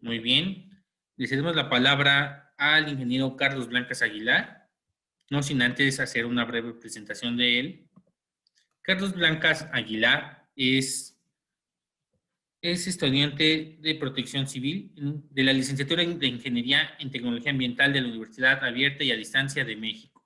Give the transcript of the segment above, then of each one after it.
Muy bien. Le cedemos la palabra al ingeniero Carlos Blancas Aguilar, no sin antes hacer una breve presentación de él. Carlos Blancas Aguilar es estudiante de Protección Civil de la licenciatura de Ingeniería en Tecnología Ambiental de la Universidad Abierta y a Distancia de México.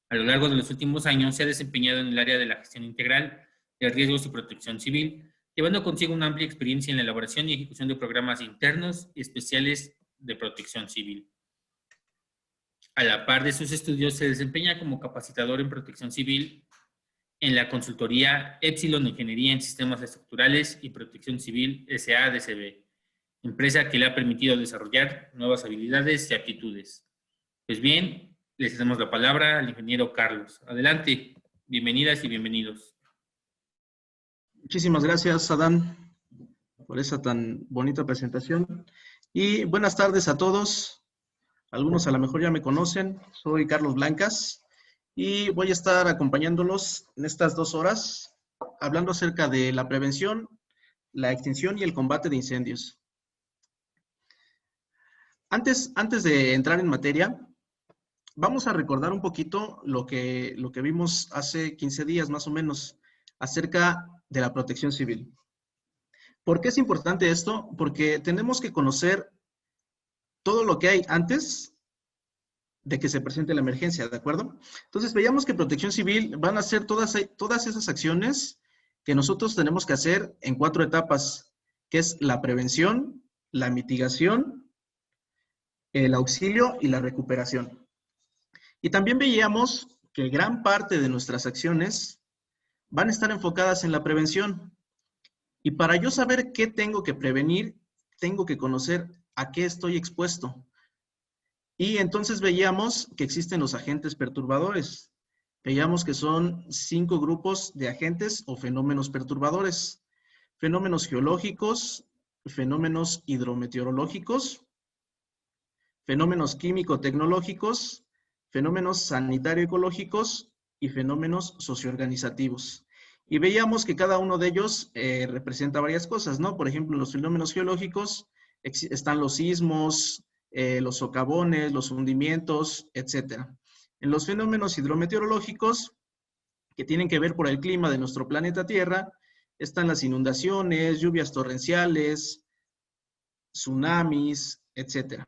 A lo largo de los últimos años se ha desempeñado en el área de la gestión integral de riesgos y protección civil, llevando consigo una amplia experiencia en la elaboración y ejecución de programas internos y especiales de protección civil. A la par de sus estudios, se desempeña como capacitador en protección civil en la consultoría Epsilon Ingeniería en Sistemas Estructurales y Protección Civil SADCB, empresa que le ha permitido desarrollar nuevas habilidades y aptitudes. Pues bien, les damos la palabra al ingeniero Carlos. Adelante, bienvenidas y bienvenidos. Muchísimas gracias, Adán, por esa tan bonita presentación. Y buenas tardes a todos. Algunos a lo mejor ya me conocen. Soy Carlos Blancas y voy a estar acompañándolos en estas 2 horas hablando acerca de la prevención, la extinción y el combate de incendios. Antes de entrar en materia, vamos a recordar un poquito lo que vimos hace 15 días más o menos acerca de la protección civil. ¿Por qué es importante esto? Porque tenemos que conocer todo lo que hay antes de que se presente la emergencia, ¿de acuerdo? Entonces, veíamos que protección civil van a ser todas esas acciones que nosotros tenemos que hacer en 4 etapas, que es la prevención, la mitigación, el auxilio y la recuperación. Y también veíamos que gran parte de nuestras acciones van a estar enfocadas en la prevención. Y para yo saber qué tengo que prevenir, tengo que conocer a qué estoy expuesto. Y entonces veíamos que existen los agentes perturbadores. Veíamos que son 5 grupos de agentes o fenómenos perturbadores. Fenómenos geológicos, fenómenos hidrometeorológicos, fenómenos químico-tecnológicos, fenómenos sanitario-ecológicos y fenómenos socioorganizativos. Y veíamos que cada uno de ellos representa varias cosas, ¿no? Por ejemplo, en los fenómenos geológicos están los sismos, los socavones, los hundimientos, etc. En los fenómenos hidrometeorológicos, que tienen que ver por el clima de nuestro planeta Tierra, están las inundaciones, lluvias torrenciales, tsunamis, etc.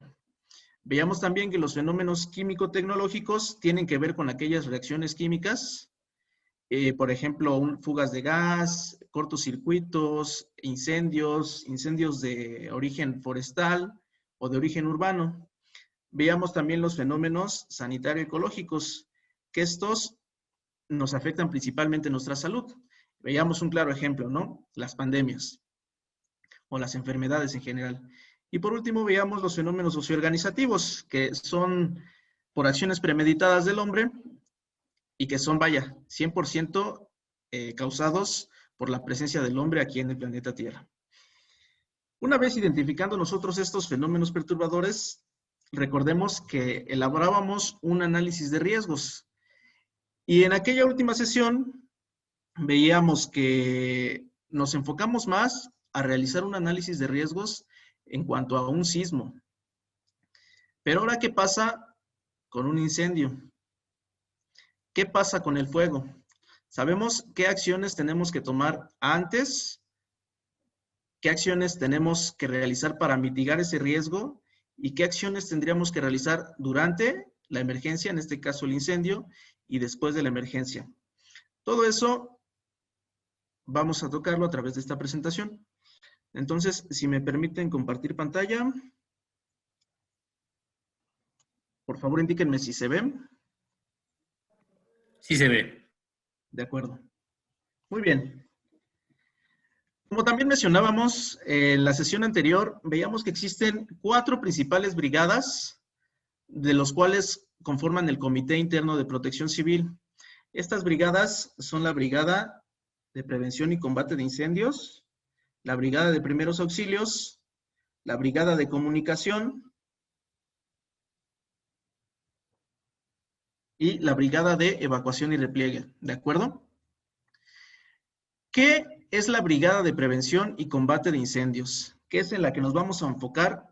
Veíamos también que los fenómenos químico-tecnológicos tienen que ver con aquellas reacciones químicas, por ejemplo, fugas de gas, cortocircuitos, incendios de origen forestal o de origen urbano. Veíamos también los fenómenos sanitario-ecológicos, que estos nos afectan principalmente nuestra salud. Veíamos un claro ejemplo, ¿no? Las pandemias o las enfermedades en general. Y por último, veíamos los fenómenos socioorganizativos, que son por acciones premeditadas del hombre y que son, vaya, 100% causados por la presencia del hombre aquí en el planeta Tierra. Una vez identificando nosotros estos fenómenos perturbadores, recordemos que elaborábamos un análisis de riesgos. Y en aquella última sesión veíamos que nos enfocamos más a realizar un análisis de riesgos en cuanto a un sismo. Pero ahora, ¿qué pasa con un incendio? ¿Qué pasa con el fuego? Sabemos qué acciones tenemos que tomar antes, qué acciones tenemos que realizar para mitigar ese riesgo y qué acciones tendríamos que realizar durante la emergencia, en este caso el incendio, y después de la emergencia. Todo eso vamos a tocarlo a través de esta presentación. Entonces, si me permiten compartir pantalla, por favor indíquenme si se ve. Sí se ve. De acuerdo. Muy bien. Como también mencionábamos en la sesión anterior, veíamos que existen 4 principales brigadas, de los cuales conforman el Comité Interno de Protección Civil. Estas brigadas son la Brigada de Prevención y Combate de Incendios, la Brigada de Primeros Auxilios, la Brigada de Comunicación y la Brigada de Evacuación y Repliegue, ¿de acuerdo? ¿Qué es la Brigada de Prevención y Combate de Incendios? Que es en la que nos vamos a enfocar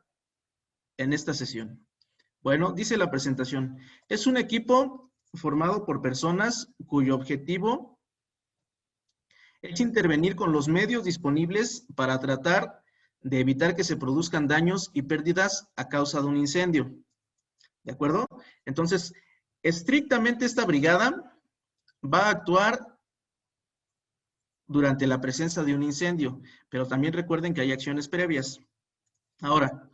en esta sesión? Bueno, dice la presentación, es un equipo formado por personas cuyo objetivo es intervenir con los medios disponibles para tratar de evitar que se produzcan daños y pérdidas a causa de un incendio. ¿De acuerdo? Entonces, estrictamente esta brigada va a actuar durante la presencia de un incendio, pero también recuerden que hay acciones previas. Ahora,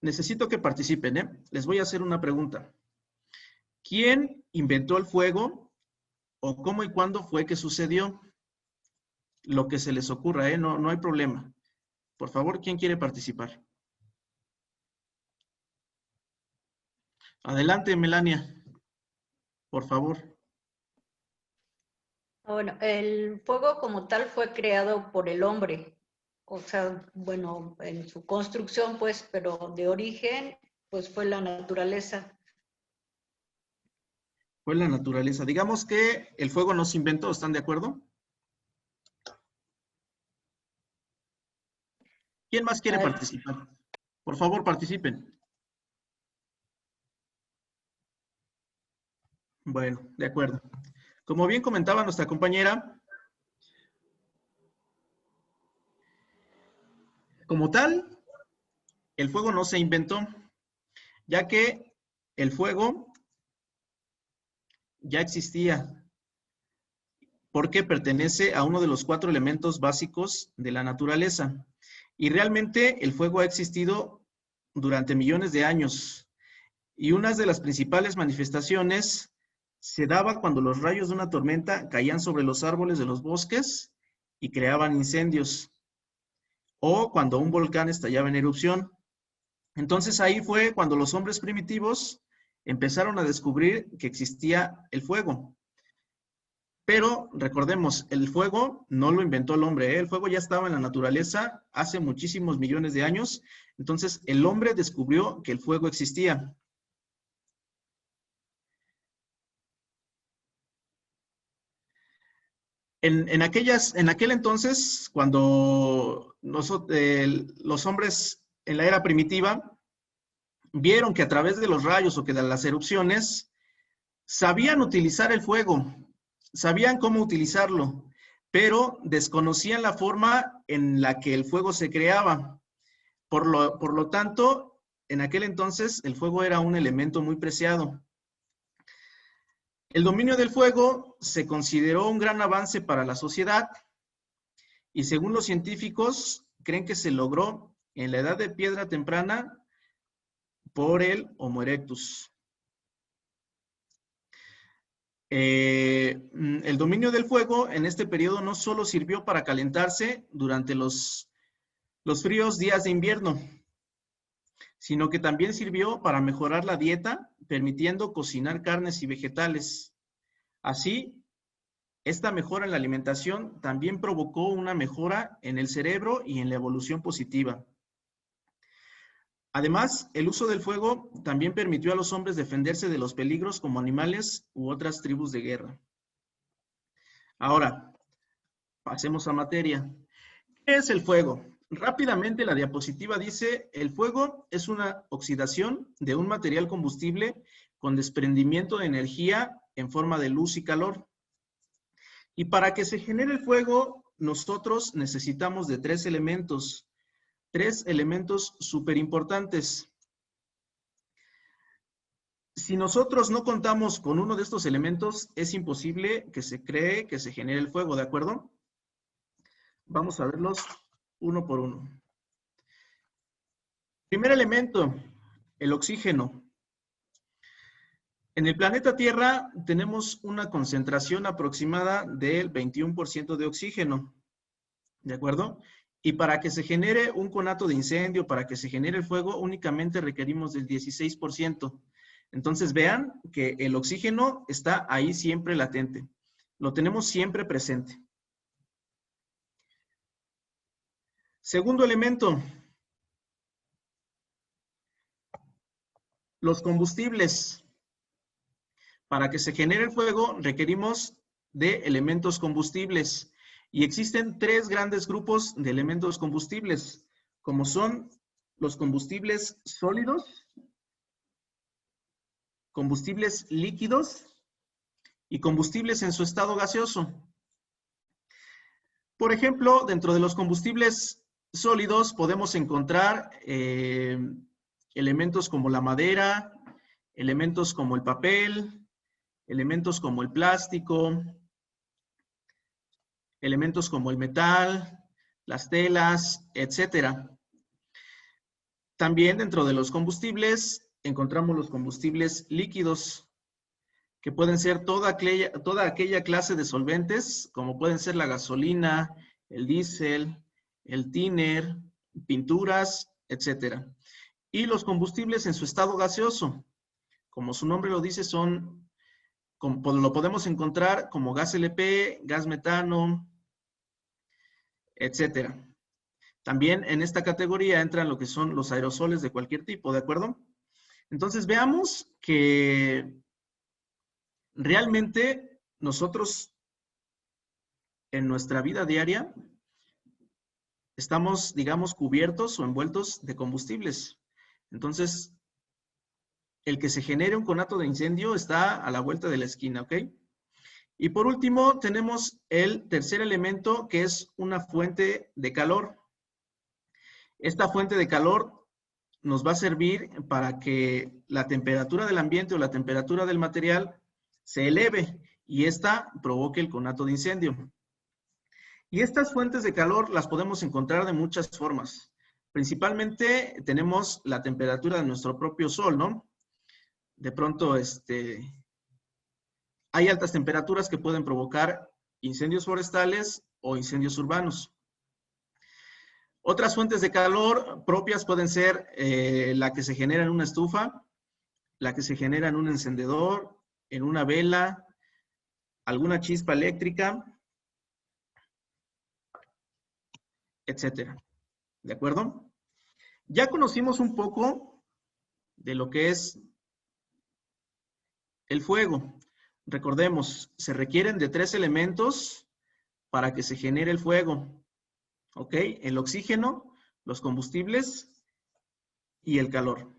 necesito que participen, ¿eh? Les voy a hacer una pregunta. ¿Quién inventó el fuego o cómo y cuándo fue que sucedió? Lo que se les ocurra, ¿eh? No hay problema. Por favor, ¿quién quiere participar? Adelante, Melania. Por favor. Bueno, el fuego como tal fue creado por el hombre. O sea, bueno, en su construcción, pues, pero de origen, pues fue la naturaleza. Fue la naturaleza. Digamos que el fuego no se inventó, ¿están de acuerdo? ¿Quién más quiere participar? Por favor, participen. Bueno, de acuerdo. Como bien comentaba nuestra compañera, como tal, el fuego no se inventó, ya que el fuego ya existía, porque pertenece a uno de los 4 elementos básicos de la naturaleza. Y realmente el fuego ha existido durante millones de años. Y una de las principales manifestaciones se daba cuando los rayos de una tormenta caían sobre los árboles de los bosques y creaban incendios, o cuando un volcán estallaba en erupción. Entonces ahí fue cuando los hombres primitivos empezaron a descubrir que existía el fuego. Pero recordemos, el fuego no lo inventó el hombre, ¿eh? El fuego ya estaba en la naturaleza hace muchísimos millones de años. Entonces el hombre descubrió que el fuego existía. En aquel entonces, cuando los hombres en la era primitiva vieron que a través de los rayos o que de las erupciones sabían utilizar el fuego, sabían cómo utilizarlo, pero desconocían la forma en la que el fuego se creaba. Por lo tanto, en aquel entonces el fuego era un elemento muy preciado. El dominio del fuego se consideró un gran avance para la sociedad y según los científicos creen que se logró en la edad de piedra temprana por el Homo erectus. El dominio del fuego en este periodo no solo sirvió para calentarse durante los fríos días de invierno, sino que también sirvió para mejorar la dieta, permitiendo cocinar carnes y vegetales. Así, esta mejora en la alimentación también provocó una mejora en el cerebro y en la evolución positiva. Además, el uso del fuego también permitió a los hombres defenderse de los peligros como animales u otras tribus de guerra. Ahora, pasemos a materia. ¿Qué es el fuego? Rápidamente la diapositiva dice, el fuego es una oxidación de un material combustible con desprendimiento de energía en forma de luz y calor. Y para que se genere el fuego, nosotros necesitamos de 3 elementos súper importantes. Si nosotros no contamos con uno de estos elementos, es imposible que se genere el fuego, ¿de acuerdo? Vamos a verlos uno por uno. Primer elemento, el oxígeno. En el planeta Tierra tenemos una concentración aproximada del 21% de oxígeno, ¿de acuerdo? Y para que se genere un conato de incendio, para que se genere el fuego, únicamente requerimos del 16%. Entonces vean que el oxígeno está ahí siempre latente. Lo tenemos siempre presente. Segundo elemento, los combustibles. Para que se genere el fuego requerimos de elementos combustibles y existen 3 grandes grupos de elementos combustibles, como son los combustibles sólidos, combustibles líquidos y combustibles en su estado gaseoso. Por ejemplo, dentro de los combustibles sólidos podemos encontrar elementos como la madera, elementos como el papel, elementos como el plástico, elementos como el metal, las telas, etcétera. También dentro de los combustibles encontramos los combustibles líquidos, que pueden ser toda aquella clase de solventes, como pueden ser la gasolina, el diésel, el tiner, pinturas, etcétera. Y los combustibles en su estado gaseoso, como su nombre lo dice, lo podemos encontrar como gas LP, gas metano, etcétera. También en esta categoría entran lo que son los aerosoles de cualquier tipo, ¿de acuerdo? Entonces veamos que realmente nosotros en nuestra vida diaria estamos, digamos, cubiertos o envueltos de combustibles. Entonces, el que se genere un conato de incendio está a la vuelta de la esquina, ¿ok? Y por último, tenemos el tercer elemento, que es una fuente de calor. Esta fuente de calor nos va a servir para que la temperatura del ambiente o la temperatura del material se eleve y esta provoque el conato de incendio. Y estas fuentes de calor las podemos encontrar de muchas formas. Principalmente tenemos la temperatura de nuestro propio sol, ¿no? De pronto, hay altas temperaturas que pueden provocar incendios forestales o incendios urbanos. Otras fuentes de calor propias pueden ser la que se genera en una estufa, la que se genera en un encendedor, en una vela, alguna chispa eléctrica, etcétera. ¿De acuerdo? Ya conocimos un poco de lo que es el fuego. Recordemos, se requieren de 3 elementos para que se genere el fuego. ¿Ok? El oxígeno, los combustibles y el calor.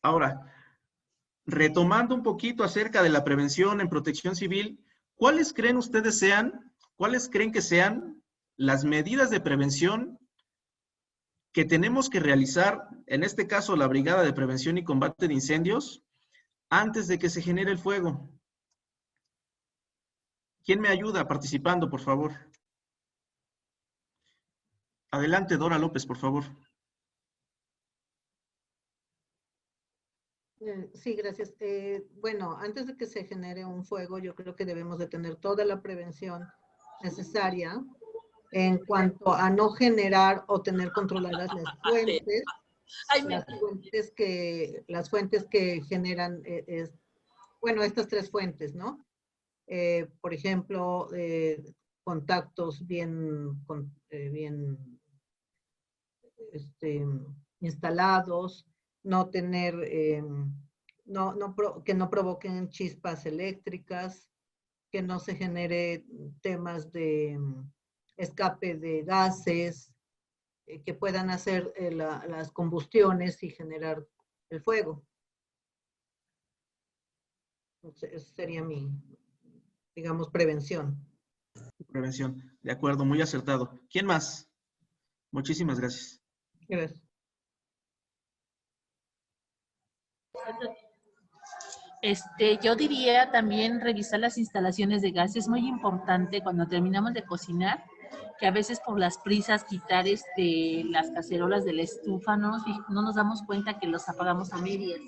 Ahora, retomando un poquito acerca de la prevención en protección civil, ¿cuáles creen que sean las medidas de prevención que tenemos que realizar, en este caso la Brigada de Prevención y Combate de Incendios, antes de que se genere el fuego? ¿Quién me ayuda participando, por favor? Adelante, Dora López, por favor. Sí, gracias. Bueno, antes de que se genere un fuego, yo creo que debemos de tener toda la prevención necesaria en cuanto a no generar o tener controladas las fuentes que generan, bueno, estas 3 fuentes, ¿no? Por ejemplo, contactos bien instalados, no tener, que no provoquen chispas eléctricas, que no se genere temas de escape de gases, que puedan hacer las combustiones y generar el fuego. Entonces, esa sería mi, digamos, prevención. Prevención. De acuerdo, muy acertado. ¿Quién más? Muchísimas gracias. Gracias. Yo diría también revisar las instalaciones de gas. Es muy importante cuando terminamos de cocinar, que a veces por las prisas quitar las cacerolas de la estufa, no nos damos cuenta que los apagamos a medias.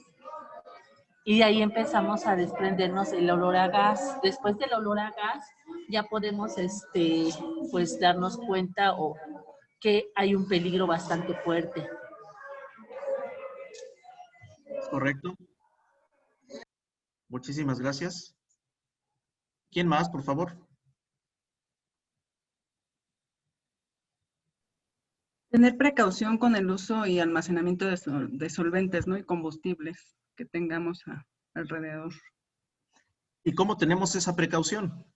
Y de ahí empezamos a desprendernos el olor a gas. Después del olor a gas, ya podemos pues darnos cuenta que hay un peligro bastante fuerte. ¿Es correcto? Muchísimas gracias. ¿Quién más, por favor? Tener precaución con el uso y almacenamiento de solventes, ¿no? Y combustibles que tengamos alrededor. ¿Y cómo tenemos esa precaución?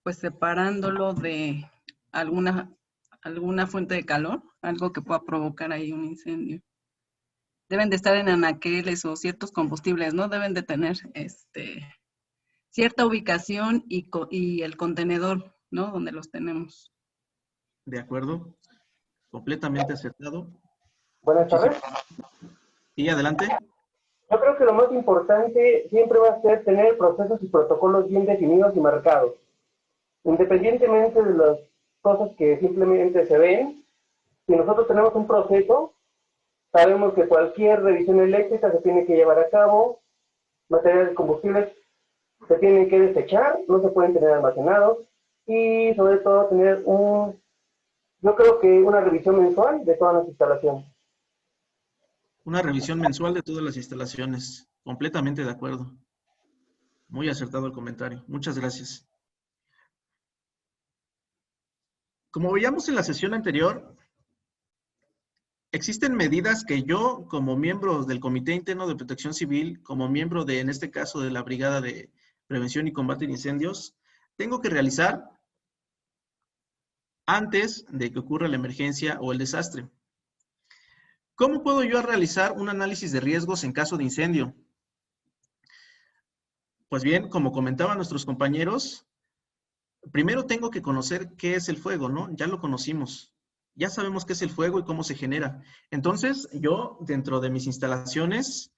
pues separándolo de alguna fuente de calor, algo que pueda provocar ahí un incendio. Deben de estar en anaqueles o ciertos combustibles, ¿no? Deben de tener cierta ubicación y el contenedor, ¿no? Donde los tenemos. De acuerdo. Completamente acertado. Buenas tardes. Y adelante. Yo creo que lo más importante siempre va a ser tener procesos y protocolos bien definidos y marcados. Independientemente de las cosas que simplemente se ven, si nosotros tenemos un proceso, sabemos que cualquier revisión eléctrica se tiene que llevar a cabo, materiales de combustibles se tienen que desechar, no se pueden tener almacenados, y sobre todo tener yo creo que una revisión mensual de todas las instalaciones. Una revisión mensual de todas las instalaciones. Completamente de acuerdo. Muy acertado el comentario. Muchas gracias. Como veíamos en la sesión anterior, existen medidas que yo, como miembro del Comité Interno de Protección Civil, como miembro de, en este caso, de la Brigada de Prevención y Combate de Incendios, tengo que realizar antes de que ocurra la emergencia o el desastre. ¿Cómo puedo yo realizar un análisis de riesgos en caso de incendio? Pues bien, como comentaban nuestros compañeros, primero tengo que conocer qué es el fuego, ¿no? Ya lo conocimos. Ya sabemos qué es el fuego y cómo se genera. Entonces, yo, dentro de mis instalaciones,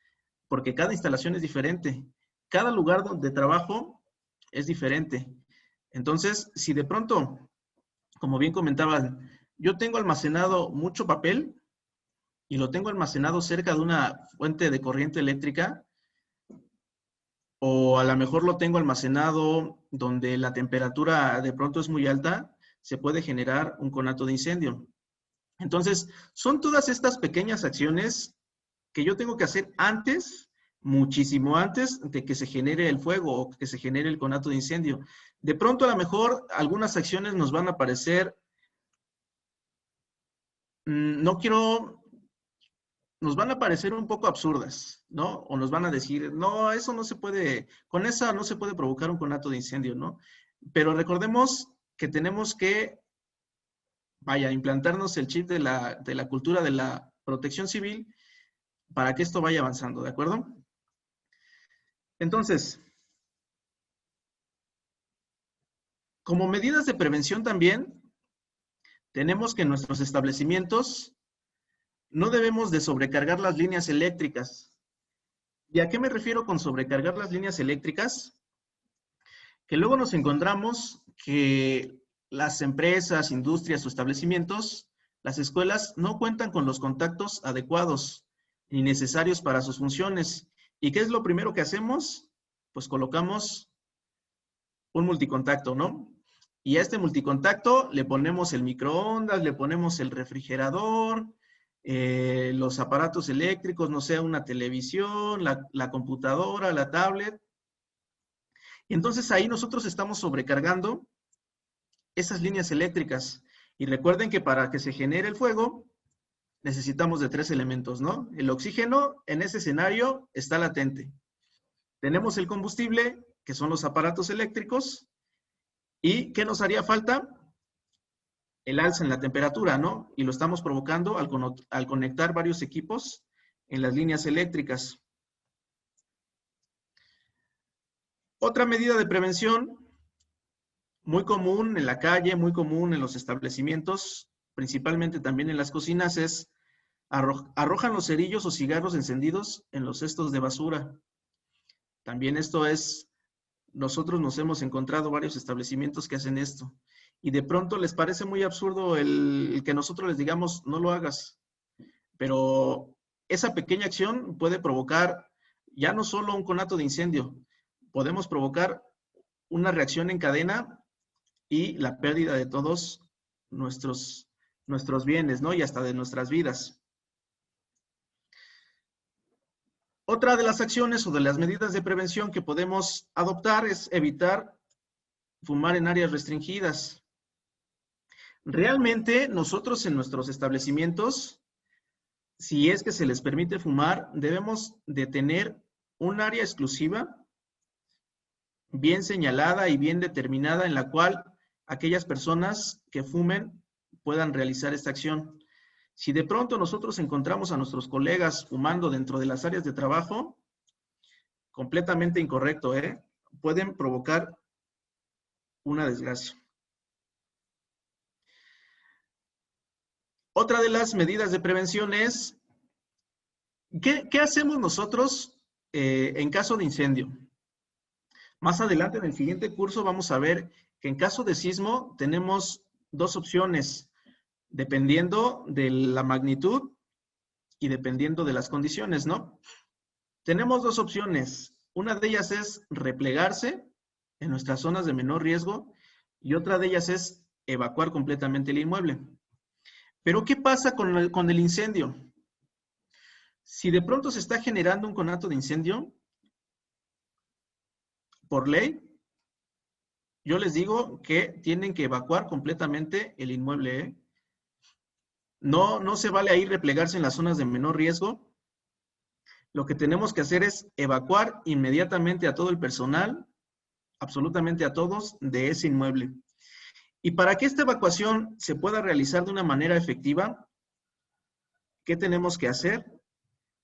porque cada instalación es diferente, cada lugar donde trabajo es diferente. Entonces, si de pronto, como bien comentaban, yo tengo almacenado mucho papel y lo tengo almacenado cerca de una fuente de corriente eléctrica, o a lo mejor lo tengo almacenado donde la temperatura de pronto es muy alta, se puede generar un conato de incendio. Entonces, son todas estas pequeñas acciones que yo tengo que hacer antes, muchísimo antes de que se genere el fuego o que se genere el conato de incendio. De pronto, a lo mejor, algunas acciones nos van a parecer, nos van a parecer un poco absurdas, ¿no? O nos van a decir, no, eso no se puede, con esa no se puede provocar un conato de incendio, ¿no? Pero recordemos que tenemos que, implantarnos el chip de la cultura de la protección civil para que esto vaya avanzando, ¿de acuerdo? Entonces, como medidas de prevención también, tenemos que en nuestros establecimientos no debemos de sobrecargar las líneas eléctricas. ¿Y a qué me refiero con sobrecargar las líneas eléctricas? Que luego nos encontramos que las empresas, industrias o establecimientos, las escuelas, no cuentan con los contactos adecuados ni necesarios para sus funciones. ¿Y qué es lo primero que hacemos? Pues colocamos un multicontacto, ¿no? Y a este multicontacto le ponemos el microondas, le ponemos el refrigerador, los aparatos eléctricos, no sé, una televisión, la computadora, la tablet. Y entonces ahí nosotros estamos sobrecargando esas líneas eléctricas. Y recuerden que para que se genere el fuego, necesitamos de 3 elementos, ¿no? El oxígeno en ese escenario está latente. Tenemos el combustible, que son los aparatos eléctricos. ¿Y qué nos haría falta? El alza en la temperatura, ¿no? Y lo estamos provocando al conectar varios equipos en las líneas eléctricas. Otra medida de prevención muy común en la calle, muy común en los establecimientos, principalmente también en las cocinas, es arrojan los cerillos o cigarros encendidos en los cestos de basura. También esto es, nosotros nos hemos encontrado varios establecimientos que hacen esto. Y de pronto les parece muy absurdo el que nosotros les digamos, no lo hagas. Pero esa pequeña acción puede provocar ya no solo un conato de incendio, podemos provocar una reacción en cadena y la pérdida de todos nuestros bienes, ¿no? Y hasta de nuestras vidas. Otra de las acciones o de las medidas de prevención que podemos adoptar es evitar fumar en áreas restringidas. Realmente nosotros en nuestros establecimientos, si es que se les permite fumar, debemos de tener un área exclusiva bien señalada y bien determinada en la cual aquellas personas que fumen puedan realizar esta acción. Si de pronto nosotros encontramos a nuestros colegas fumando dentro de las áreas de trabajo, completamente incorrecto, ¿eh? Pueden provocar una desgracia. Otra de las medidas de prevención es, ¿qué hacemos nosotros en caso de incendio? Más adelante en el siguiente curso vamos a ver que en caso de sismo tenemos dos opciones, dependiendo de la magnitud y dependiendo de las condiciones, ¿no? Tenemos dos opciones. Una de ellas es replegarse en nuestras zonas de menor riesgo y otra de ellas es evacuar completamente el inmueble. Pero, ¿qué pasa con el incendio? Si de pronto se está generando un conato de incendio, por ley, yo les digo que tienen que evacuar completamente el inmueble, ¿eh? No se vale ahí replegarse en las zonas de menor riesgo. Lo que tenemos que hacer es evacuar inmediatamente a todo el personal, absolutamente a todos, de ese inmueble. Y para que esta evacuación se pueda realizar de una manera efectiva, ¿qué tenemos que hacer?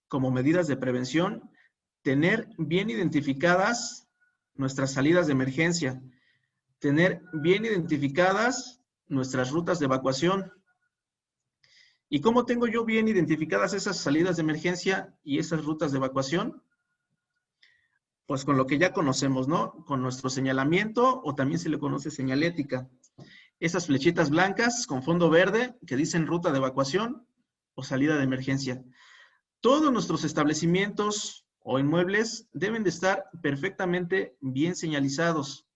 Como medidas de prevención, tener bien identificadas nuestras salidas de emergencia, tener bien identificadas nuestras rutas de evacuación. ¿Y cómo tengo yo bien identificadas esas salidas de emergencia y esas rutas de evacuación? Pues con lo que ya conocemos, ¿no? Con nuestro señalamiento, o también se le conoce señalética. Esas flechitas blancas con fondo verde que dicen ruta de evacuación o salida de emergencia. Todos nuestros establecimientos o inmuebles deben de estar perfectamente bien señalizados.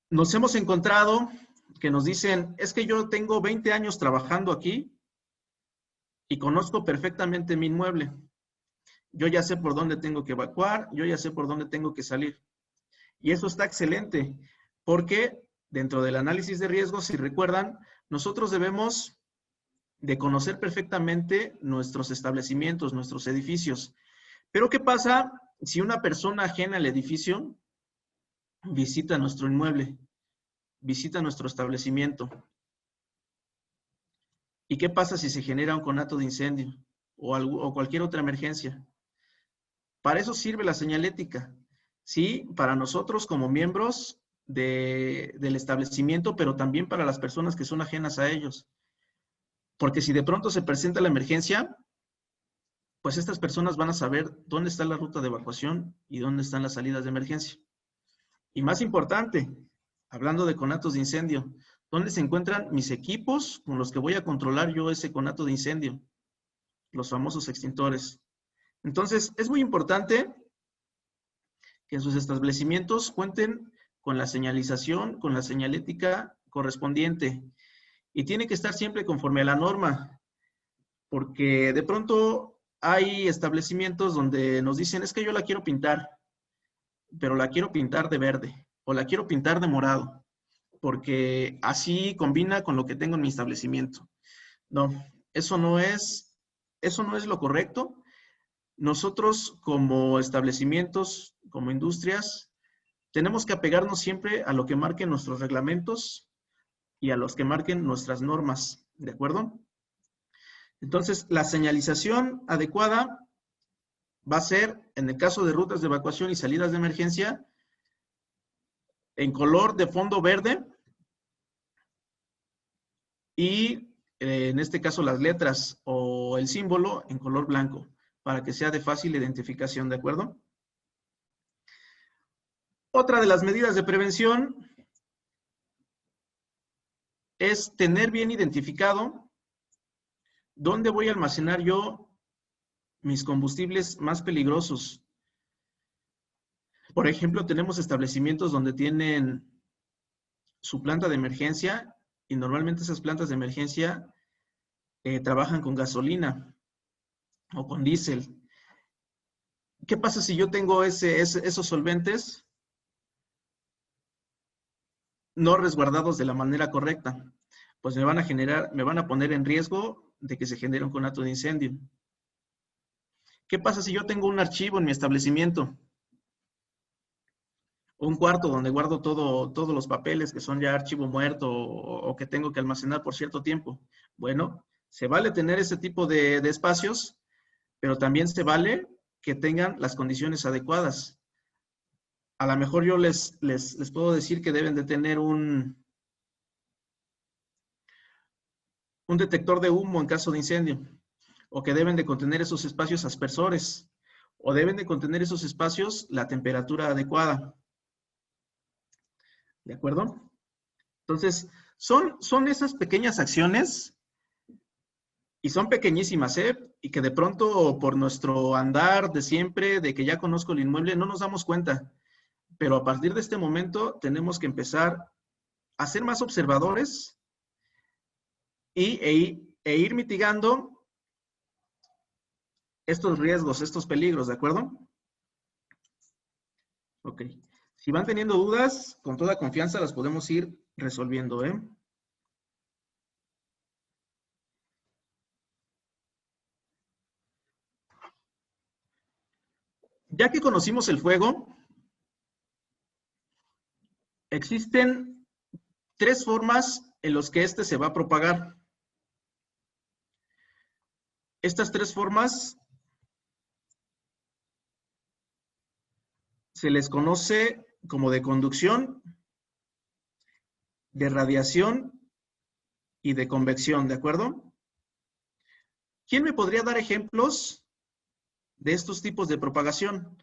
Nos hemos encontrado que nos dicen, es que yo tengo 20 años trabajando aquí y conozco perfectamente mi inmueble. Yo ya sé por dónde tengo que evacuar, yo ya sé por dónde tengo que salir. Y eso está excelente, porque dentro del análisis de riesgos, si recuerdan, nosotros debemos de conocer perfectamente nuestros establecimientos, nuestros edificios. Pero ¿qué pasa si una persona ajena al edificio visita nuestro inmueble, visita nuestro establecimiento? ¿Y qué pasa si se genera un conato de incendio o cualquier otra emergencia? Para eso sirve la señalética, ¿sí? Para nosotros como miembros del establecimiento, pero también para las personas que son ajenas a ellos. Porque si de pronto se presenta la emergencia, pues estas personas van a saber dónde está la ruta de evacuación y dónde están las salidas de emergencia. Y más importante, hablando de conatos de incendio, ¿dónde se encuentran mis equipos con los que voy a controlar yo ese conato de incendio? Los famosos extintores. Entonces, es muy importante que en sus establecimientos cuenten con la señalización, con la señalética correspondiente. Y tiene que estar siempre conforme a la norma, porque de pronto hay establecimientos donde nos dicen, es que yo la quiero pintar, pero la quiero pintar de verde, o la quiero pintar de morado, porque así combina con lo que tengo en mi establecimiento. No, eso no es lo correcto. Nosotros como establecimientos, como industrias, tenemos que apegarnos siempre a lo que marquen nuestros reglamentos y a los que marquen nuestras normas, ¿de acuerdo? Entonces, la señalización adecuada va a ser, en el caso de rutas de evacuación y salidas de emergencia, en color de fondo verde y, en este caso, las letras o el símbolo en color blanco, para que sea de fácil identificación, ¿de acuerdo? Otra de las medidas de prevención es tener bien identificado dónde voy a almacenar yo mis combustibles más peligrosos. Por ejemplo, tenemos establecimientos donde tienen su planta de emergencia y normalmente esas plantas de emergencia trabajan con gasolina o con diésel. ¿Qué pasa si yo tengo esos solventes no resguardados de la manera correcta? Pues me van a poner en riesgo de que se genere un conato de incendio. ¿Qué pasa si yo tengo un archivo en mi establecimiento un cuarto donde guardo todos los papeles que son ya archivo muerto o que tengo que almacenar por cierto tiempo. Bueno, se vale tener ese tipo de espacios, pero también se vale que tengan las condiciones adecuadas. A lo mejor yo les puedo decir que deben de tener un detector de humo en caso de incendio, o que deben de contener esos espacios aspersores, o deben de contener esos espacios la temperatura adecuada. ¿De acuerdo? Entonces, son esas pequeñas acciones, y son pequeñísimas, ¿eh? Y que de pronto por nuestro andar de siempre, de que ya conozco el inmueble, no nos damos cuenta. Pero a partir de este momento tenemos que empezar a ser más observadores e ir mitigando estos riesgos, estos peligros, ¿de acuerdo? Ok. Si van teniendo dudas, con toda confianza las podemos ir resolviendo, ¿eh? Ya que conocimos el fuego, existen 3 formas en las que este se va a propagar. Estas 3 formas se les conoce como de conducción, de radiación y de convección, ¿de acuerdo? ¿Quién me podría dar ejemplos de estos tipos de propagación?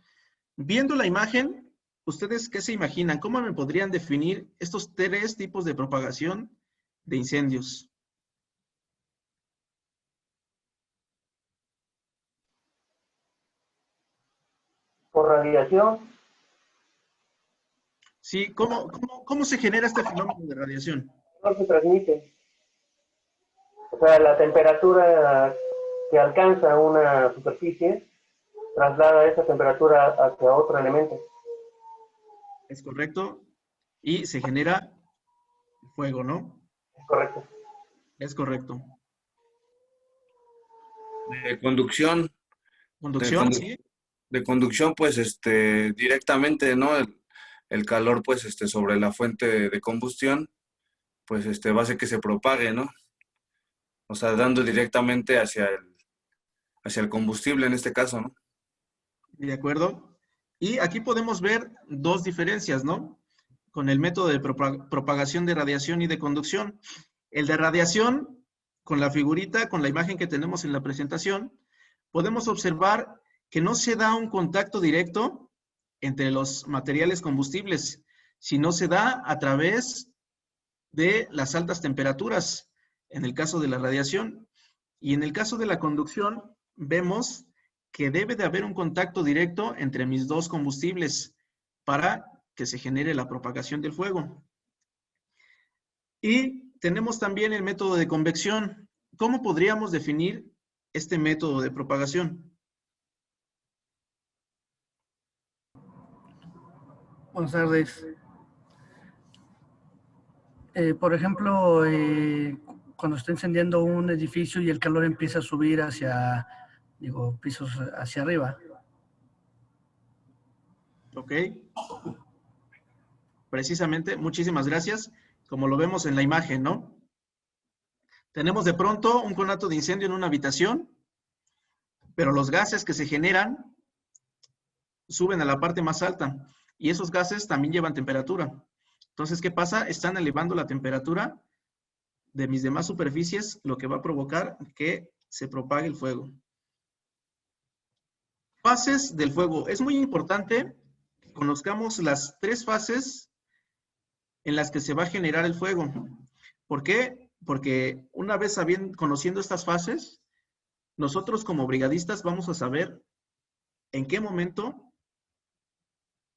Viendo la imagen, ¿ustedes qué se imaginan? ¿Cómo me podrían definir estos 3 tipos de propagación de incendios? Por radiación, Sí, ¿cómo se genera este fenómeno de radiación? no se transmite. O sea, la temperatura que alcanza una superficie traslada esa temperatura hacia otro elemento. ¿Es correcto? Y se genera fuego, ¿no? Correcto. Es correcto. De conducción, de, Conducción, sí. de conducción, pues, directamente, ¿no? El calor, pues, sobre la fuente de combustión, pues, va a hacer que se propague, ¿no? O sea, dando directamente hacia el combustible en este caso, ¿no? De acuerdo. Y aquí podemos ver 2 diferencias, ¿no? Con el método de propagación de radiación y de conducción. El de radiación, con la figurita, con la imagen que tenemos en la presentación, podemos observar que no se da un contacto directo entre los materiales combustibles, sino se da a través de las altas temperaturas, en el caso de la radiación. Y en el caso de la conducción, vemos que debe de haber un contacto directo entre mis 2 combustibles para que se genere la propagación del fuego. Y tenemos también el método de convección. ¿Cómo podríamos definir este método de propagación? Buenas tardes. Por ejemplo, cuando está encendiendo un edificio y el calor empieza a subir hacia, pisos hacia arriba. Ok. Precisamente, muchísimas gracias. Como lo vemos en la imagen, ¿no? Tenemos de pronto un conato de incendio en una habitación, pero los gases que se generan suben a la parte más alta y esos gases también llevan temperatura. Entonces, ¿qué pasa? Están elevando la temperatura de mis demás superficies, lo que va a provocar que se propague el fuego. Fases del fuego. Es muy importante que conozcamos las 3 fases en las que se va a generar el fuego. ¿Por qué? Porque una vez conociendo estas fases, nosotros como brigadistas vamos a saber en qué momento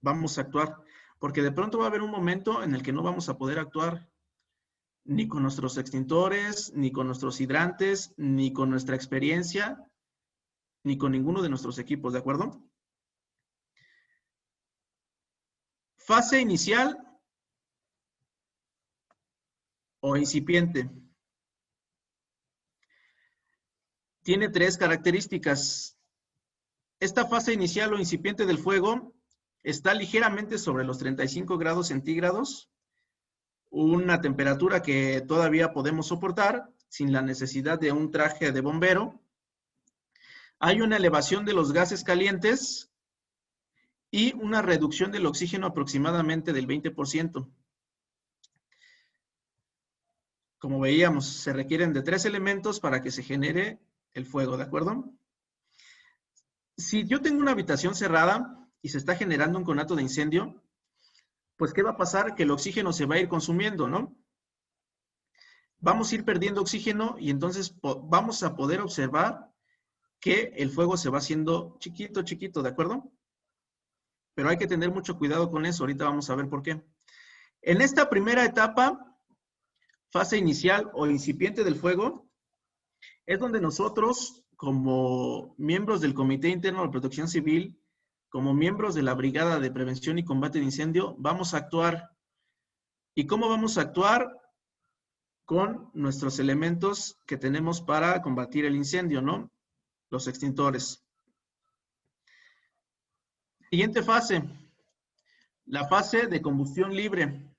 vamos a actuar. Porque de pronto va a haber un momento en el que no vamos a poder actuar ni con nuestros extintores, ni con nuestros hidrantes, ni con nuestra experiencia, ni con ninguno de nuestros equipos, ¿de acuerdo? Fase inicial o incipiente. Tiene 3 características. Esta fase inicial o incipiente del fuego está ligeramente sobre los 35 grados centígrados, una temperatura que todavía podemos soportar sin la necesidad de un traje de bombero. Hay una elevación de los gases calientes y una reducción del oxígeno aproximadamente del 20%. Como veíamos, se requieren de 3 elementos para que se genere el fuego, ¿de acuerdo? Si yo tengo una habitación cerrada y se está generando un conato de incendio, pues ¿qué va a pasar? Que el oxígeno se va a ir consumiendo, ¿no? Vamos a ir perdiendo oxígeno y entonces vamos a poder observar que el fuego se va haciendo chiquito, chiquito, ¿de acuerdo? Pero hay que tener mucho cuidado con eso. Ahorita vamos a ver por qué. En esta primera etapa, fase inicial o incipiente del fuego, es donde nosotros, como miembros del Comité Interno de Protección Civil, como miembros de la Brigada de Prevención y Combate de Incendio, vamos a actuar. ¿Y cómo vamos a actuar? Con nuestros elementos que tenemos para combatir el incendio, ¿no? Los extintores. Siguiente fase, la fase de combustión libre.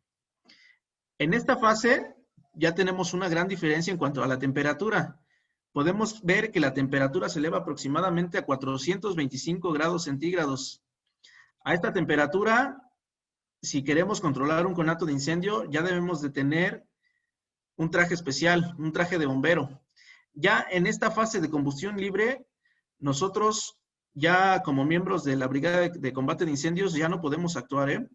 En esta fase ya tenemos una gran diferencia en cuanto a la temperatura. Podemos ver que la temperatura se eleva aproximadamente a 425 grados centígrados. A esta temperatura, si queremos controlar un conato de incendio, ya debemos de tener un traje especial, un traje de bombero. Ya en esta fase de combustión libre, nosotros ya como miembros de la Brigada de Combate de Incendios ya no podemos actuar, ¿eh?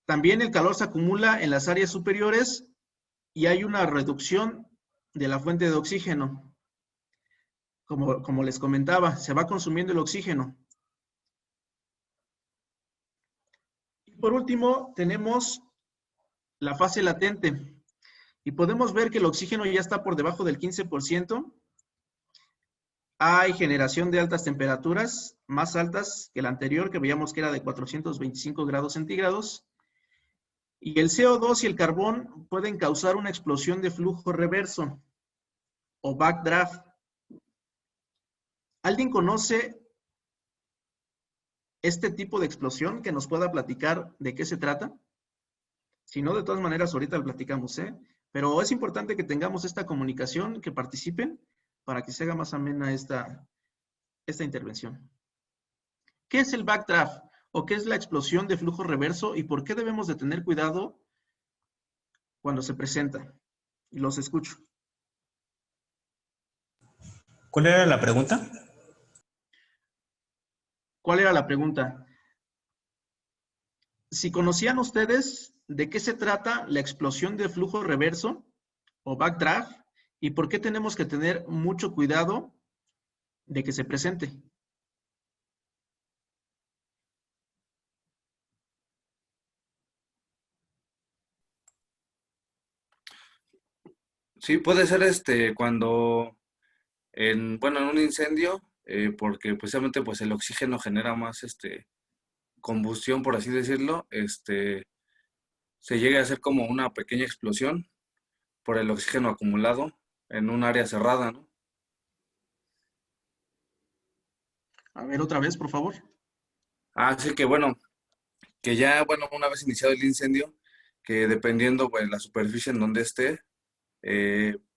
También el calor se acumula en las áreas superiores y hay una reducción de la fuente de oxígeno. Como les comentaba, se va consumiendo el oxígeno. Y por último, tenemos la fase latente. Y podemos ver que el oxígeno ya está por debajo del 15%. Hay generación de altas temperaturas, más altas que la anterior, que veíamos que era de 425 grados centígrados. Y el CO2 y el carbón pueden causar una explosión de flujo reverso o backdraft. ¿Alguien conoce este tipo de explosión que nos pueda platicar de qué se trata? Si no, de todas maneras, ahorita lo platicamos, ¿eh? Pero es importante que tengamos esta comunicación, que participen, para que se haga más amena esta intervención. ¿Qué es el backdraft? ¿O qué es la explosión de flujo reverso? ¿Y por qué debemos de tener cuidado cuando se presenta? Y los escucho. ¿Cuál era la pregunta? ¿Cuál era la pregunta? Si conocían ustedes de qué se trata la explosión de flujo reverso o backdraft y por qué tenemos que tener mucho cuidado de que se presente. Sí, puede ser cuando en un incendio, porque precisamente pues el oxígeno genera más combustión, por así decirlo, se llega a hacer como una pequeña explosión por el oxígeno acumulado en un área cerrada, ¿no? A ver, otra vez, por favor. Así que que ya, una vez iniciado el incendio, que dependiendo pues la superficie en donde esté,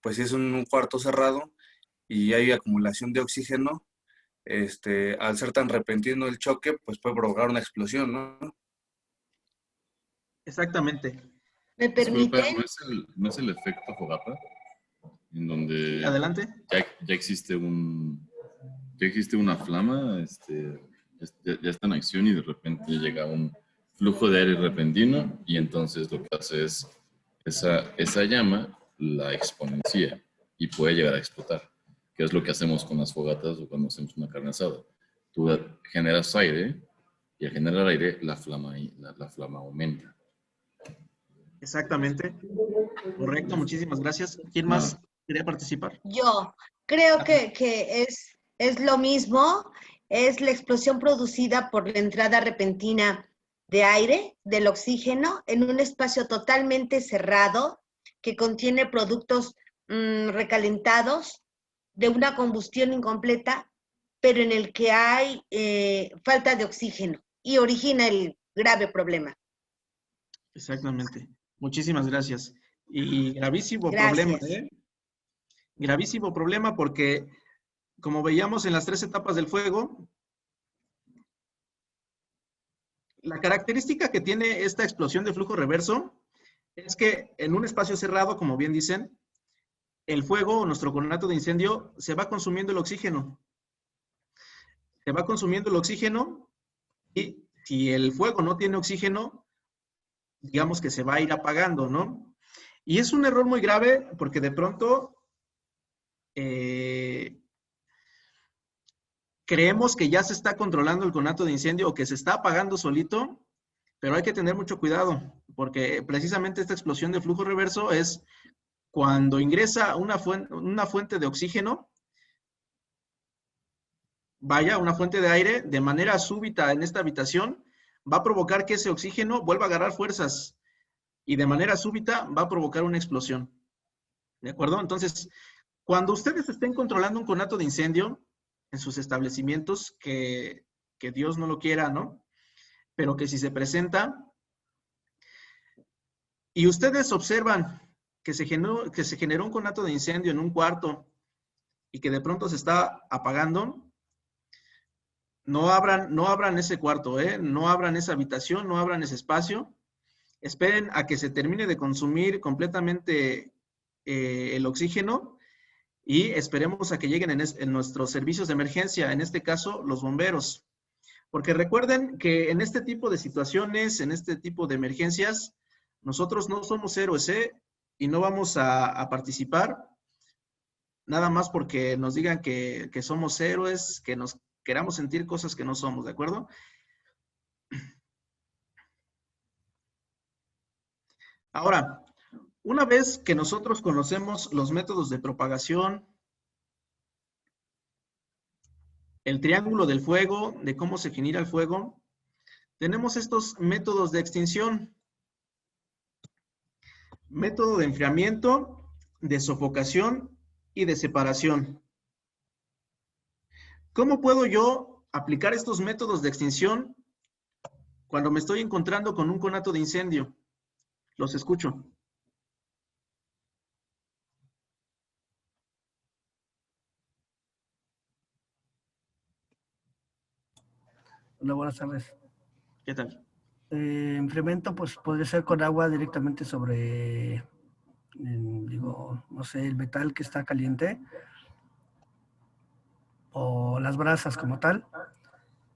pues si es un cuarto cerrado y hay acumulación de oxígeno, al ser tan repentino el choque, pues puede provocar una explosión, ¿no? Exactamente. ¿Me Disculpa, permiten? ¿no es el efecto fogata? En donde Adelante. ya existe una flama, ya está en acción y de repente llega un flujo de aire repentino y entonces lo que hace es esa llama la exponencia y puede llegar a explotar, que es lo que hacemos con las fogatas o cuando hacemos una carne asada. Tú generas aire y al generar aire la flama aumenta. Exactamente. Correcto, muchísimas gracias. ¿Quién más quería participar? Yo creo que es lo mismo, es la explosión producida por la entrada repentina de aire, del oxígeno, en un espacio totalmente cerrado que contiene productos recalentados de una combustión incompleta, pero en el que hay falta de oxígeno y origina el grave problema. Exactamente. Muchísimas gracias. Y gravísimo Gracias. problema, ¿eh? Gravísimo problema porque, como veíamos en las 3 etapas del fuego, la característica que tiene esta explosión de flujo reverso es que en un espacio cerrado, como bien dicen, el fuego, nuestro conato de incendio, se va consumiendo el oxígeno. Se va consumiendo el oxígeno y si el fuego no tiene oxígeno, digamos que se va a ir apagando, ¿no? Y es un error muy grave porque de pronto creemos que ya se está controlando el conato de incendio o que se está apagando solito, pero hay que tener mucho cuidado porque precisamente esta explosión de flujo reverso es cuando ingresa una fuente de oxígeno, una fuente de aire, de manera súbita en esta habitación, va a provocar que ese oxígeno vuelva a agarrar fuerzas y de manera súbita va a provocar una explosión. ¿De acuerdo? Entonces, cuando ustedes estén controlando un conato de incendio en sus establecimientos, que Dios no lo quiera, ¿no? Pero que si se presenta y ustedes observan que se generó un conato de incendio en un cuarto y que de pronto se está apagando, no abran ese cuarto, no abran esa habitación, no abran ese espacio. Esperen a que se termine de consumir completamente el oxígeno y esperemos a que lleguen en nuestros servicios de emergencia, en este caso, los bomberos. Porque recuerden que en este tipo de situaciones, en este tipo de emergencias, nosotros no somos héroes, y no vamos a participar nada más porque nos digan que somos héroes, que nos queramos sentir cosas que no somos, ¿de acuerdo? Ahora, una vez que nosotros conocemos los métodos de propagación, el triángulo del fuego, de cómo se genera el fuego, tenemos estos métodos de extinción. Método de enfriamiento, de sofocación y de separación. ¿Cómo puedo yo aplicar estos métodos de extinción cuando me estoy encontrando con un conato de incendio? Los escucho. Hola, buenas tardes. ¿Qué tal? Enfriamiento, pues podría ser con agua directamente sobre, no sé, el metal que está caliente o las brasas como tal.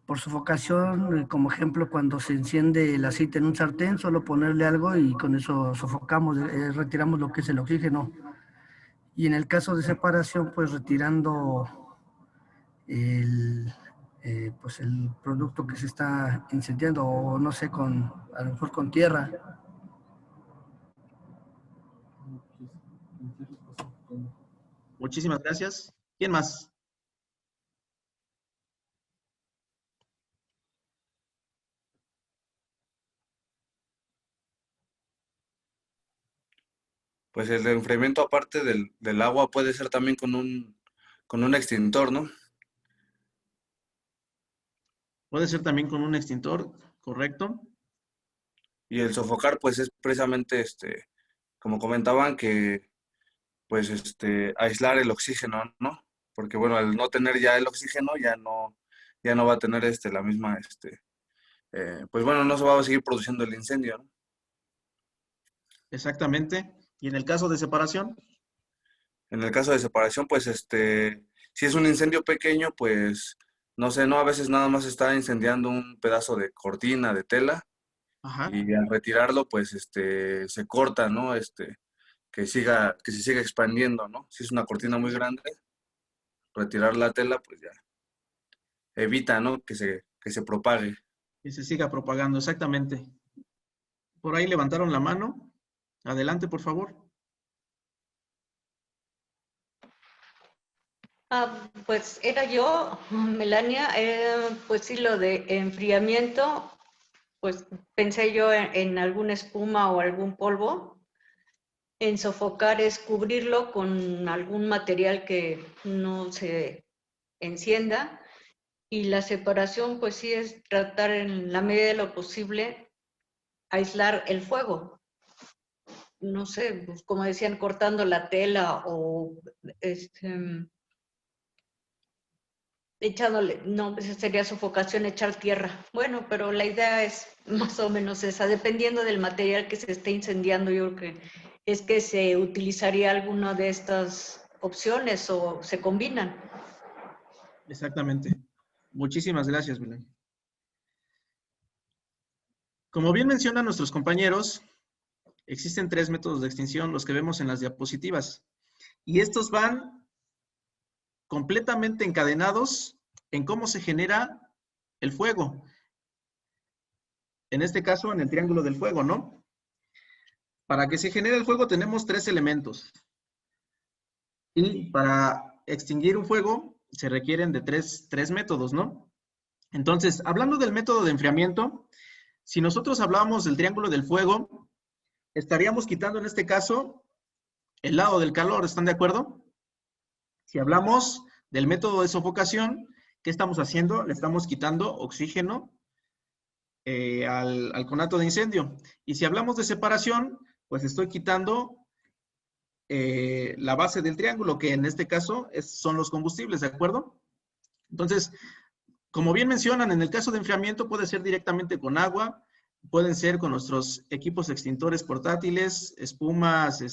Por sofocación, como ejemplo, cuando se enciende el aceite en un sartén, solo ponerle algo y con eso sofocamos, retiramos lo que es el oxígeno. Y en el caso de separación, pues retirando pues el producto que se está incendiando, o no sé, a lo mejor con tierra. Muchísimas gracias. ¿Quién más? Pues el enfriamiento aparte del agua puede ser también con un extintor, ¿no? Puede ser también con un extintor, ¿correcto? Y el sofocar, pues es precisamente, como comentaban, que pues aislar el oxígeno, ¿no? Porque bueno, al no tener ya el oxígeno, ya no va a tener la misma, pues bueno, no se va a seguir produciendo el incendio, ¿no? Exactamente. ¿Y en el caso de separación? En el caso de separación, pues si es un incendio pequeño, pues no sé, ¿no? A veces nada más está incendiando un pedazo de cortina, de tela, Ajá. y al retirarlo, pues se corta, ¿no? Que se siga expandiendo, ¿no? Si es una cortina muy grande, retirar la tela, pues ya evita, ¿no? Que se propague. Que se siga propagando, exactamente. Por ahí levantaron la mano. Adelante, por favor. Pues era yo, Melania, pues sí, lo de enfriamiento, pues pensé yo en alguna espuma o algún polvo. En sofocar es cubrirlo con algún material que no se encienda Y la separación, pues sí, es tratar en la medida de lo posible aislar el fuego. No sé, pues, como decían, cortando la tela o echándole, no, pues sería sofocación, echar tierra. Bueno, pero la idea es más o menos esa, dependiendo del material que se esté incendiando, yo creo que se utilizaría alguna de estas opciones o se combinan. Exactamente. Muchísimas gracias, Belén. Como bien mencionan nuestros compañeros, existen 3 métodos de extinción, los que vemos en las diapositivas. Y estos van completamente encadenados en cómo se genera el fuego. En este caso, en el triángulo del fuego, ¿no? Para que se genere el fuego tenemos 3 elementos. Y para extinguir un fuego se requieren de tres métodos, ¿no? Entonces, hablando del método de enfriamiento, si nosotros hablábamos del triángulo del fuego, estaríamos quitando en este caso el lado del calor, ¿están de acuerdo? Si hablamos del método de sofocación, ¿qué estamos haciendo? Le estamos quitando oxígeno al conato de incendio. Y si hablamos de separación, pues estoy quitando la base del triángulo, que en este caso son los combustibles, ¿de acuerdo? Entonces, como bien mencionan, en el caso de enfriamiento puede ser directamente con agua, pueden ser con nuestros equipos extintores portátiles, espumas,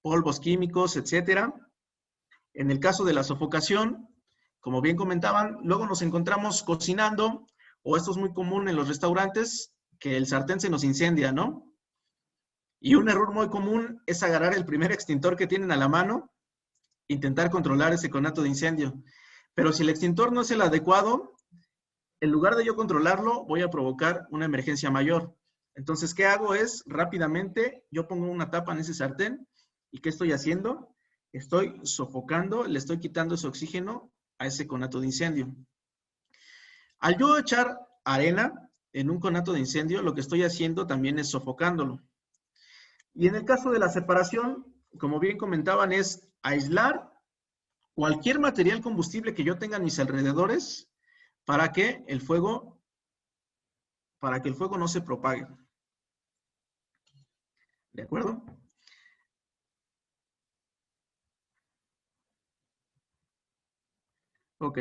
polvos químicos, etcétera. En el caso de la sofocación, como bien comentaban, luego nos encontramos cocinando, o esto es muy común en los restaurantes, que el sartén se nos incendia, ¿no? Y un error muy común es agarrar el primer extintor que tienen a la mano, intentar controlar ese conato de incendio. Pero si el extintor no es el adecuado, en lugar de yo controlarlo, voy a provocar una emergencia mayor. Entonces, ¿qué hago? Es rápidamente, yo pongo una tapa en ese sartén, ¿y qué estoy haciendo? Estoy sofocando, le estoy quitando ese oxígeno a ese conato de incendio. Al yo echar arena en un conato de incendio, lo que estoy haciendo también es sofocándolo. Y en el caso de la separación, como bien comentaban, es aislar cualquier material combustible que yo tenga en mis alrededores para que el fuego no se propague. ¿De acuerdo? Ok.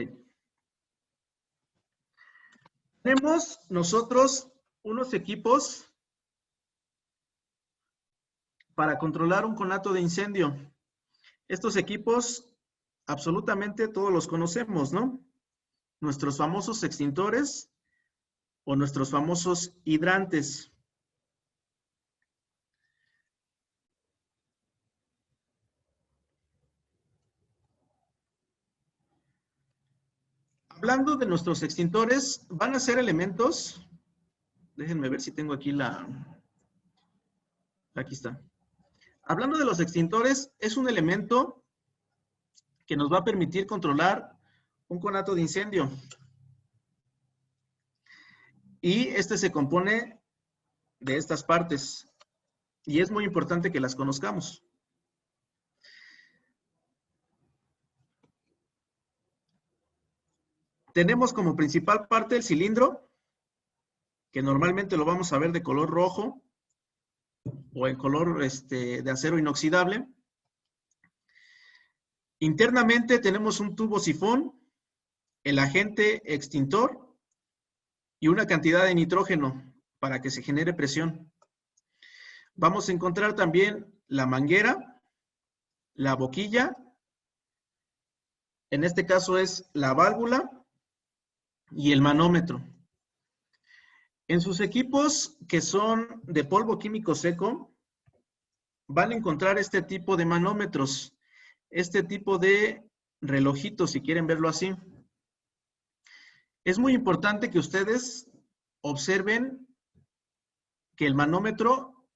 Tenemos nosotros unos equipos para controlar un conato de incendio. Estos equipos, absolutamente todos los conocemos, ¿no? Nuestros famosos extintores o nuestros famosos hidrantes. Hablando de nuestros extintores, van a ser elementos, déjenme ver si tengo aquí aquí está. Hablando de los extintores, es un elemento que nos va a permitir controlar un conato de incendio. Y este se compone de estas partes. Y es muy importante que las conozcamos. Tenemos como principal parte el cilindro, que normalmente lo vamos a ver de color rojo o en color de acero inoxidable. Internamente tenemos un tubo sifón, el agente extintor y una cantidad de nitrógeno para que se genere presión. Vamos a encontrar también la manguera, la boquilla, en este caso es la válvula y el manómetro. En sus equipos que son de polvo químico seco, van a encontrar este tipo de manómetros, este tipo de relojitos, si quieren verlo así. Es muy importante que ustedes observen que el manómetro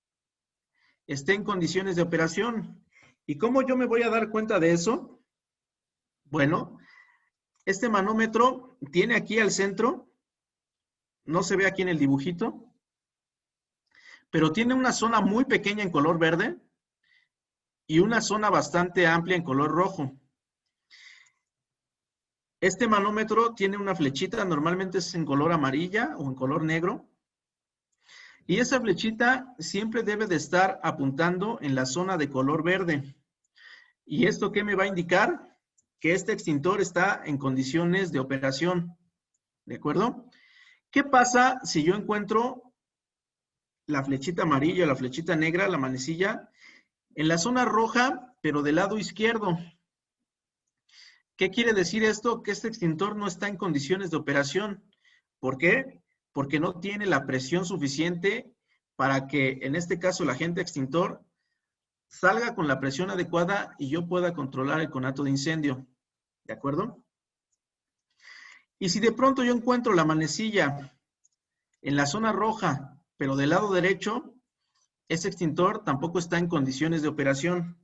esté en condiciones de operación. ¿Y cómo yo me voy a dar cuenta de eso? Bueno, este manómetro tiene aquí al centro, no se ve aquí en el dibujito, pero tiene una zona muy pequeña en color verde y una zona bastante amplia en color rojo. Este manómetro tiene una flechita, normalmente es en color amarilla o en color negro. Y esa flechita siempre debe de estar apuntando en la zona de color verde. ¿Y esto qué me va a indicar? Que este extintor está en condiciones de operación. ¿De acuerdo? ¿Qué pasa si yo encuentro la flechita amarilla, la flechita negra, la manecilla, en la zona roja, pero del lado izquierdo? ¿Qué quiere decir esto? Que este extintor no está en condiciones de operación. ¿Por qué? Porque no tiene la presión suficiente para que, en este caso, el agente extintor salga con la presión adecuada y yo pueda controlar el conato de incendio. ¿De acuerdo? Y si de pronto yo encuentro la manecilla en la zona roja, pero del lado derecho, ese extintor tampoco está en condiciones de operación.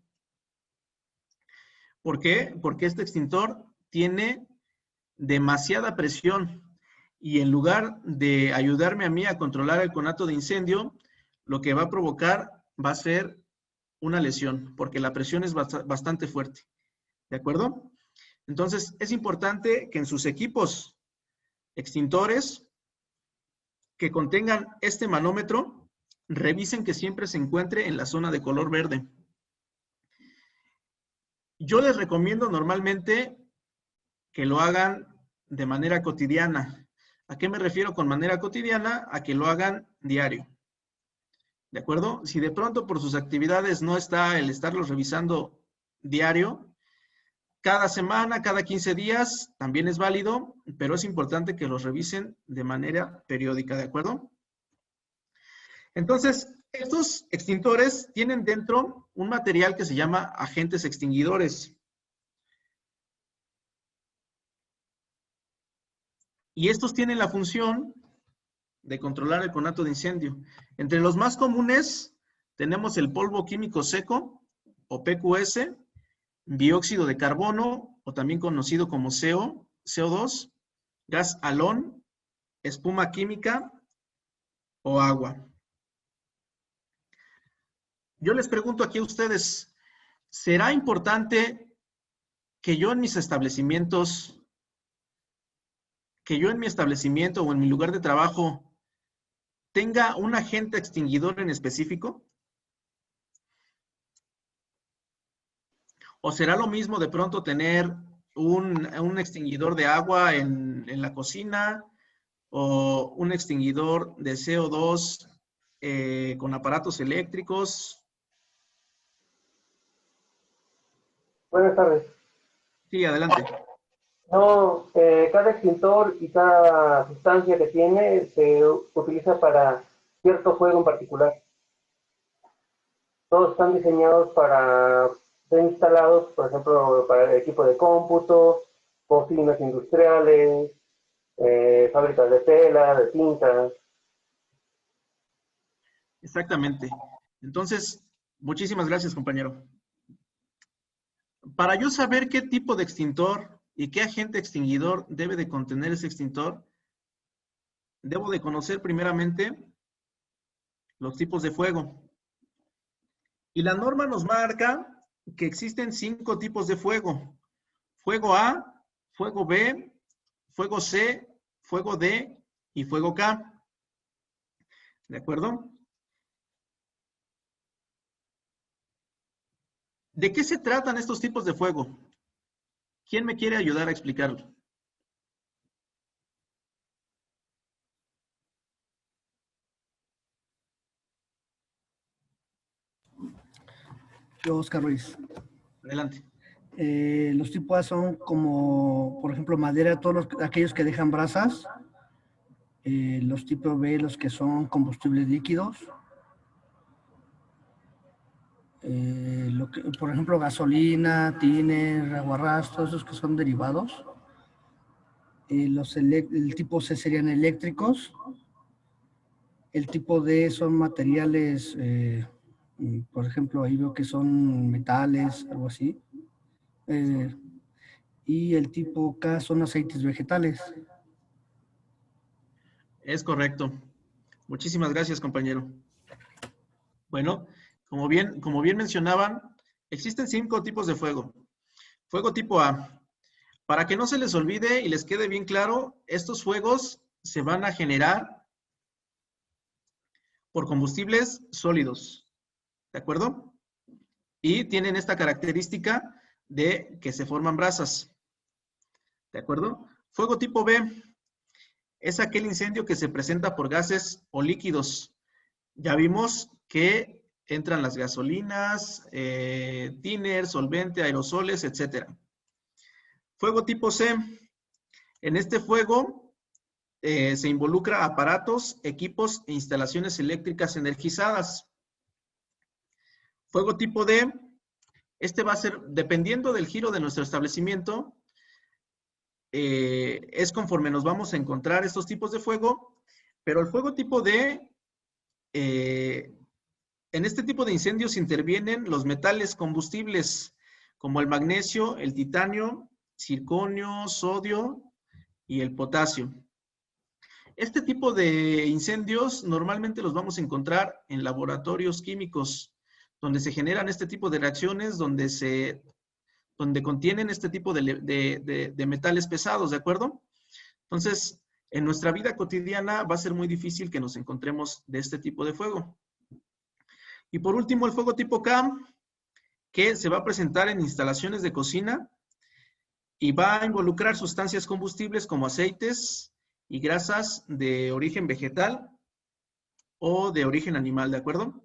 ¿Por qué? Porque este extintor tiene demasiada presión y en lugar de ayudarme a mí a controlar el conato de incendio, lo que va a provocar va a ser una lesión, porque la presión es bastante fuerte. ¿De acuerdo? Entonces, es importante que en sus equipos extintores que contengan este manómetro, revisen que siempre se encuentre en la zona de color verde. Yo les recomiendo normalmente que lo hagan de manera cotidiana. ¿A qué me refiero con manera cotidiana? A que lo hagan diario. ¿De acuerdo? Si de pronto por sus actividades no está el estarlos revisando diario, cada semana, cada 15 días, también es válido, pero es importante que los revisen de manera periódica, ¿de acuerdo? Entonces, estos extintores tienen dentro un material que se llama agentes extinguidores. Y estos tienen la función de controlar el conato de incendio. Entre los más comunes tenemos el polvo químico seco, o PQS, dióxido de carbono, o también conocido como CO2, gas halón, espuma química o agua. Yo les pregunto aquí a ustedes, ¿será importante que yo en mis establecimientos, o en mi lugar de trabajo, tenga un agente extinguidor en específico? ¿O será lo mismo de pronto tener un extinguidor de agua en la cocina o un extinguidor de CO2 con aparatos eléctricos? Buenas tardes. Sí, adelante. No, cada extintor y cada sustancia que tiene se utiliza para cierto juego en particular. Todos están diseñados para ser instalados, por ejemplo, para el equipo de cómputo, cocinas industriales, fábricas de tela, de tintas. Exactamente. Entonces, muchísimas gracias, compañero. Para yo saber qué tipo de extintor y qué agente extinguidor debe de contener ese extintor, debo de conocer primeramente los tipos de fuego. Y la norma nos marca que existen 5 tipos de fuego. Fuego A, fuego B, fuego C, fuego D y fuego K. ¿De acuerdo? ¿De qué se tratan estos tipos de fuego? ¿Quién me quiere ayudar a explicarlo? Yo, Oscar Ruiz. Adelante. Los tipos A son como, por ejemplo, madera, aquellos que dejan brasas. Los tipos B, los que son combustibles líquidos. Por ejemplo, gasolina, tiner, aguarrás, todos esos que son derivados. El tipo C serían eléctricos. El tipo D son materiales, por ejemplo, ahí veo que son metales, algo así. Y el tipo K son aceites vegetales. Es correcto. Muchísimas gracias, compañero. Bueno, como bien mencionaban, existen 5 tipos de fuego. Fuego tipo A. Para que no se les olvide y les quede bien claro, estos fuegos se van a generar por combustibles sólidos, ¿de acuerdo? Y tienen esta característica de que se forman brasas, ¿de acuerdo? Fuego tipo B es aquel incendio que se presenta por gases o líquidos. Ya vimos que entran las gasolinas, thinner, solvente, aerosoles, etc. Fuego tipo C. En este fuego se involucra aparatos, equipos e instalaciones eléctricas energizadas. Fuego tipo D. Este va a ser, dependiendo del giro de nuestro establecimiento, es conforme nos vamos a encontrar estos tipos de fuego, pero el fuego tipo D, en este tipo de incendios intervienen los metales combustibles, como el magnesio, el titanio, circonio, sodio y el potasio. Este tipo de incendios normalmente los vamos a encontrar en laboratorios químicos, donde se generan este tipo de reacciones, donde contienen este tipo de metales pesados, ¿de acuerdo? Entonces, en nuestra vida cotidiana va a ser muy difícil que nos encontremos de este tipo de fuego. Y por último, el fuego tipo K, que se va a presentar en instalaciones de cocina y va a involucrar sustancias combustibles como aceites y grasas de origen vegetal o de origen animal, ¿de acuerdo?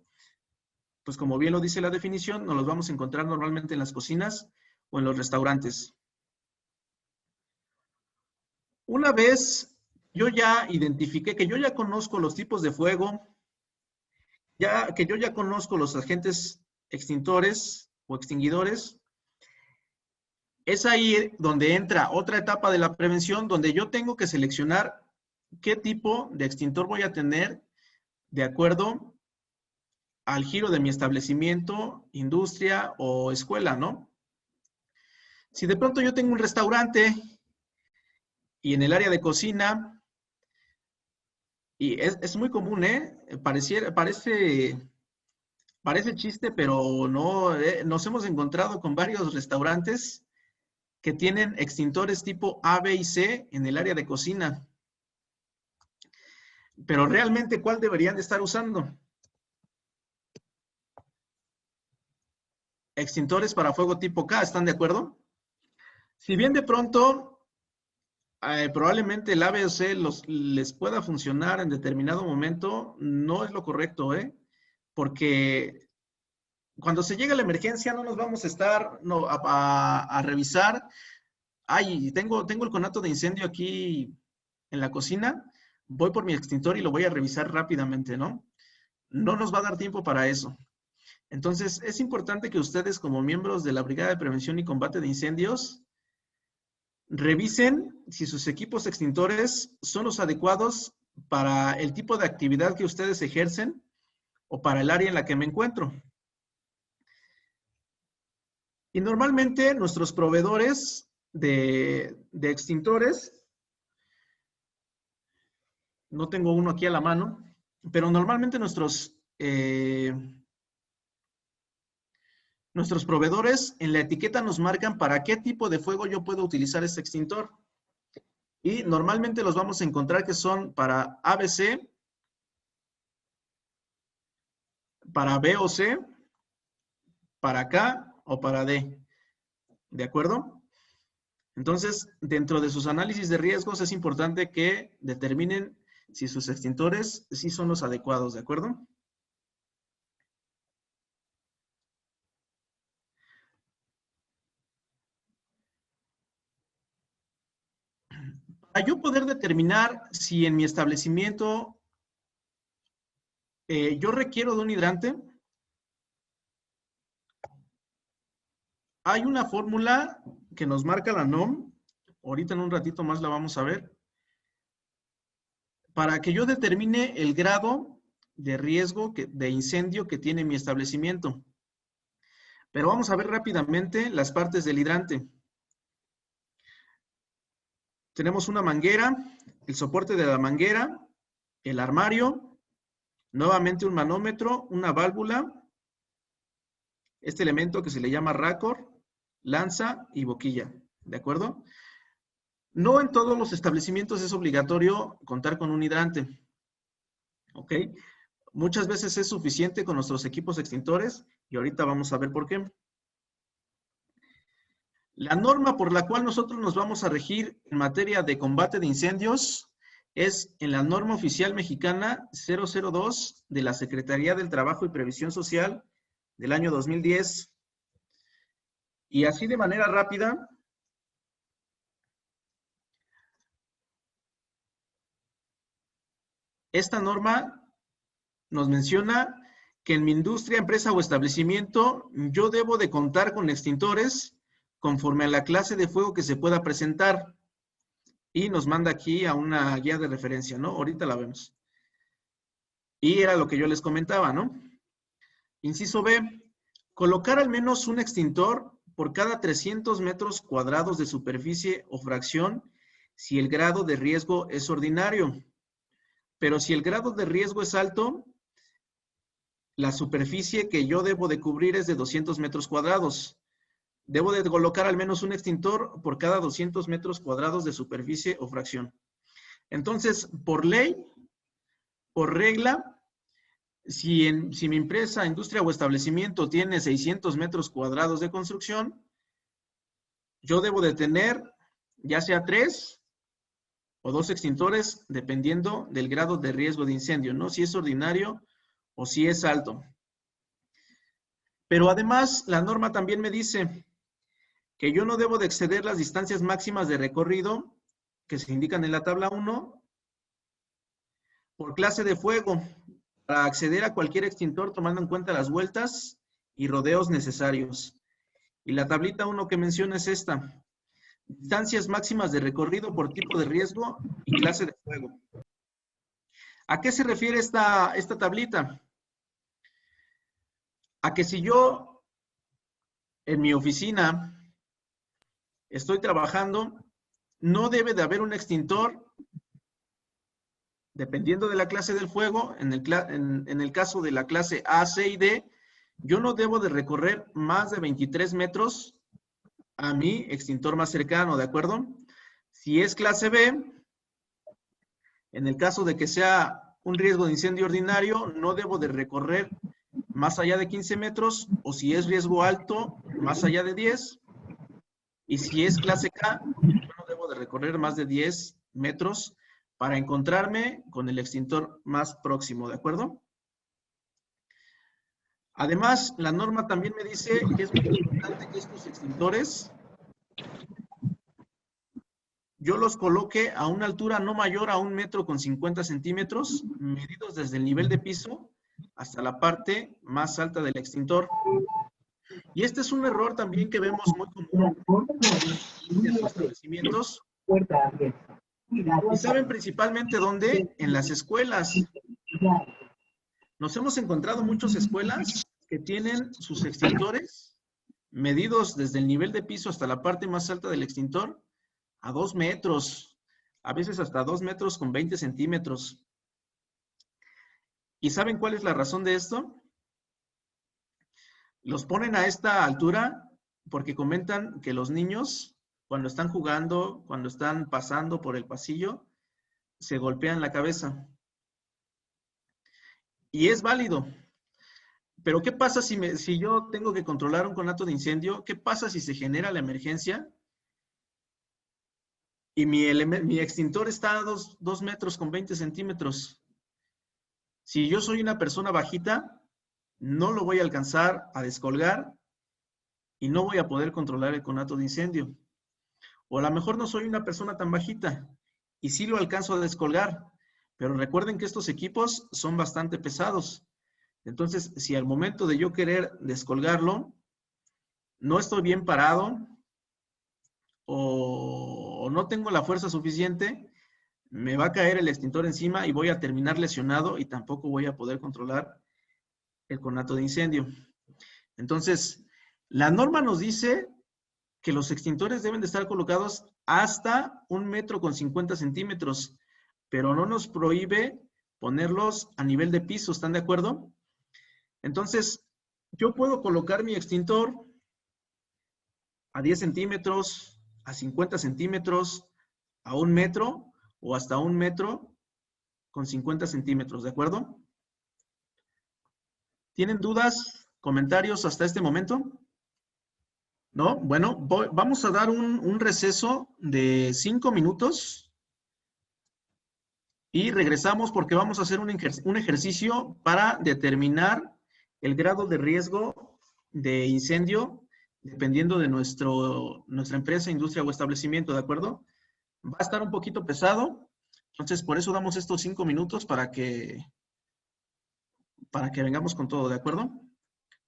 Pues como bien lo dice la definición, nos los vamos a encontrar normalmente en las cocinas o en los restaurantes. Una vez yo ya identifiqué, que yo ya conozco los tipos de fuego, que yo ya conozco los agentes extintores o extinguidores, es ahí donde entra otra etapa de la prevención, donde yo tengo que seleccionar qué tipo de extintor voy a tener de acuerdo al giro de mi establecimiento, industria o escuela, ¿no? Si de pronto yo tengo un restaurante y en el área de cocina, y es muy común, parece chiste, pero no, nos hemos encontrado con varios restaurantes que tienen extintores tipo A, B y C en el área de cocina. Pero realmente, ¿cuál deberían de estar usando? Extintores para fuego tipo K, ¿están de acuerdo? Si bien de pronto, probablemente el A, B o C les pueda funcionar en determinado momento, no es lo correcto, porque cuando se llega a la emergencia no nos vamos a estar a revisar. Ay, tengo el conato de incendio aquí en la cocina, voy por mi extintor y lo voy a revisar rápidamente, ¿no? No nos va a dar tiempo para eso. Entonces, es importante que ustedes como miembros de la Brigada de Prevención y Combate de Incendios revisen si sus equipos extintores son los adecuados para el tipo de actividad que ustedes ejercen o para el área en la que me encuentro. Y normalmente nuestros proveedores de extintores, no tengo uno aquí a la mano, pero normalmente nuestros proveedores en la etiqueta nos marcan para qué tipo de fuego yo puedo utilizar este extintor. Y normalmente los vamos a encontrar que son para ABC, para B o C, para K o para D. ¿De acuerdo? Entonces, dentro de sus análisis de riesgos es importante que determinen si sus extintores sí son los adecuados, ¿de acuerdo? Para yo poder determinar si en mi establecimiento yo requiero de un hidrante, hay una fórmula que nos marca la NOM, ahorita en un ratito más la vamos a ver, para que yo determine el grado de riesgo de incendio que tiene mi establecimiento. Pero vamos a ver rápidamente las partes del hidrante. Tenemos una manguera, el soporte de la manguera, el armario, nuevamente un manómetro, una válvula, este elemento que se le llama racor, lanza y boquilla, ¿de acuerdo? No en todos los establecimientos es obligatorio contar con un hidrante. ¿Ok? Muchas veces es suficiente con nuestros equipos extintores y ahorita vamos a ver por qué. La norma por la cual nosotros nos vamos a regir en materia de combate de incendios es en la norma oficial mexicana 002 de la Secretaría del Trabajo y Previsión Social del año 2010. Y así de manera rápida, esta norma nos menciona que en mi industria, empresa o establecimiento, yo debo de contar con extintores conforme a la clase de fuego que se pueda presentar. Y nos manda aquí a una guía de referencia, ¿no? Ahorita la vemos. Y era lo que yo les comentaba, ¿no? Inciso B, colocar al menos un extintor por cada 300 metros cuadrados de superficie o fracción si el grado de riesgo es ordinario. Pero si el grado de riesgo es alto, la superficie que yo debo de cubrir es de 200 metros cuadrados. Debo de colocar al menos un extintor por cada 200 metros cuadrados de superficie o fracción. Entonces, por ley, por regla, si mi empresa, industria o establecimiento tiene 600 metros cuadrados de construcción, yo debo de tener ya sea 3 o 2 extintores, dependiendo del grado de riesgo de incendio, ¿no? Si es ordinario o si es alto. Pero además, la norma también me dice que yo no debo de exceder las distancias máximas de recorrido que se indican en la tabla 1 por clase de fuego para acceder a cualquier extintor tomando en cuenta las vueltas y rodeos necesarios. Y la tablita 1 que menciona es esta. Distancias máximas de recorrido por tipo de riesgo y clase de fuego. ¿A qué se refiere esta tablita? A que si yo en mi oficina estoy trabajando, no debe de haber un extintor, dependiendo de la clase del fuego, en el caso de la clase A, C y D, yo no debo de recorrer más de 23 metros a mi extintor más cercano, ¿de acuerdo? Si es clase B, en el caso de que sea un riesgo de incendio ordinario, no debo de recorrer más allá de 15 metros, o si es riesgo alto, más allá de 10. Y si es clase K, yo no debo de recorrer más de 10 metros para encontrarme con el extintor más próximo, ¿de acuerdo? Además, la norma también me dice que es muy importante que estos extintores yo los coloque a una altura no mayor a 1,50 centímetros, medidos desde el nivel de piso hasta la parte más alta del extintor. Y este es un error también que vemos muy común en los establecimientos. ¿Y saben principalmente dónde? En las escuelas. Nos hemos encontrado muchas escuelas que tienen sus extintores medidos desde el nivel de piso hasta la parte más alta del extintor a 2 metros, a veces hasta 2 metros con 20 centímetros. ¿Y saben cuál es la razón de esto? Los ponen a esta altura porque comentan que los niños, cuando están jugando, cuando están pasando por el pasillo, se golpean la cabeza. Y es válido. Pero ¿qué pasa si yo tengo que controlar un conato de incendio? ¿Qué pasa si se genera la emergencia y mi extintor está a 2 metros con 20 centímetros? Si yo soy una persona bajita, no lo voy a alcanzar a descolgar y no voy a poder controlar el conato de incendio. O a lo mejor no soy una persona tan bajita y sí lo alcanzo a descolgar, pero recuerden que estos equipos son bastante pesados. Entonces, si al momento de yo querer descolgarlo, no estoy bien parado o no tengo la fuerza suficiente, me va a caer el extintor encima y voy a terminar lesionado y tampoco voy a poder controlar el conato de incendio. Entonces, la norma nos dice que los extintores deben de estar colocados hasta 1,50 centímetros, pero no nos prohíbe ponerlos a nivel de piso, ¿están de acuerdo? Entonces, yo puedo colocar mi extintor a 10 centímetros, a 50 centímetros, a 1 metro o hasta 1 metro con 50 centímetros, ¿de acuerdo? ¿Tienen dudas, comentarios hasta este momento? ¿No? Bueno, vamos a dar un receso de 5 minutos y regresamos porque vamos a hacer un ejercicio para determinar el grado de riesgo de incendio dependiendo de nuestra empresa, industria o establecimiento, ¿de acuerdo? Va a estar un poquito pesado, entonces por eso damos estos 5 minutos para que vengamos con todo, ¿de acuerdo?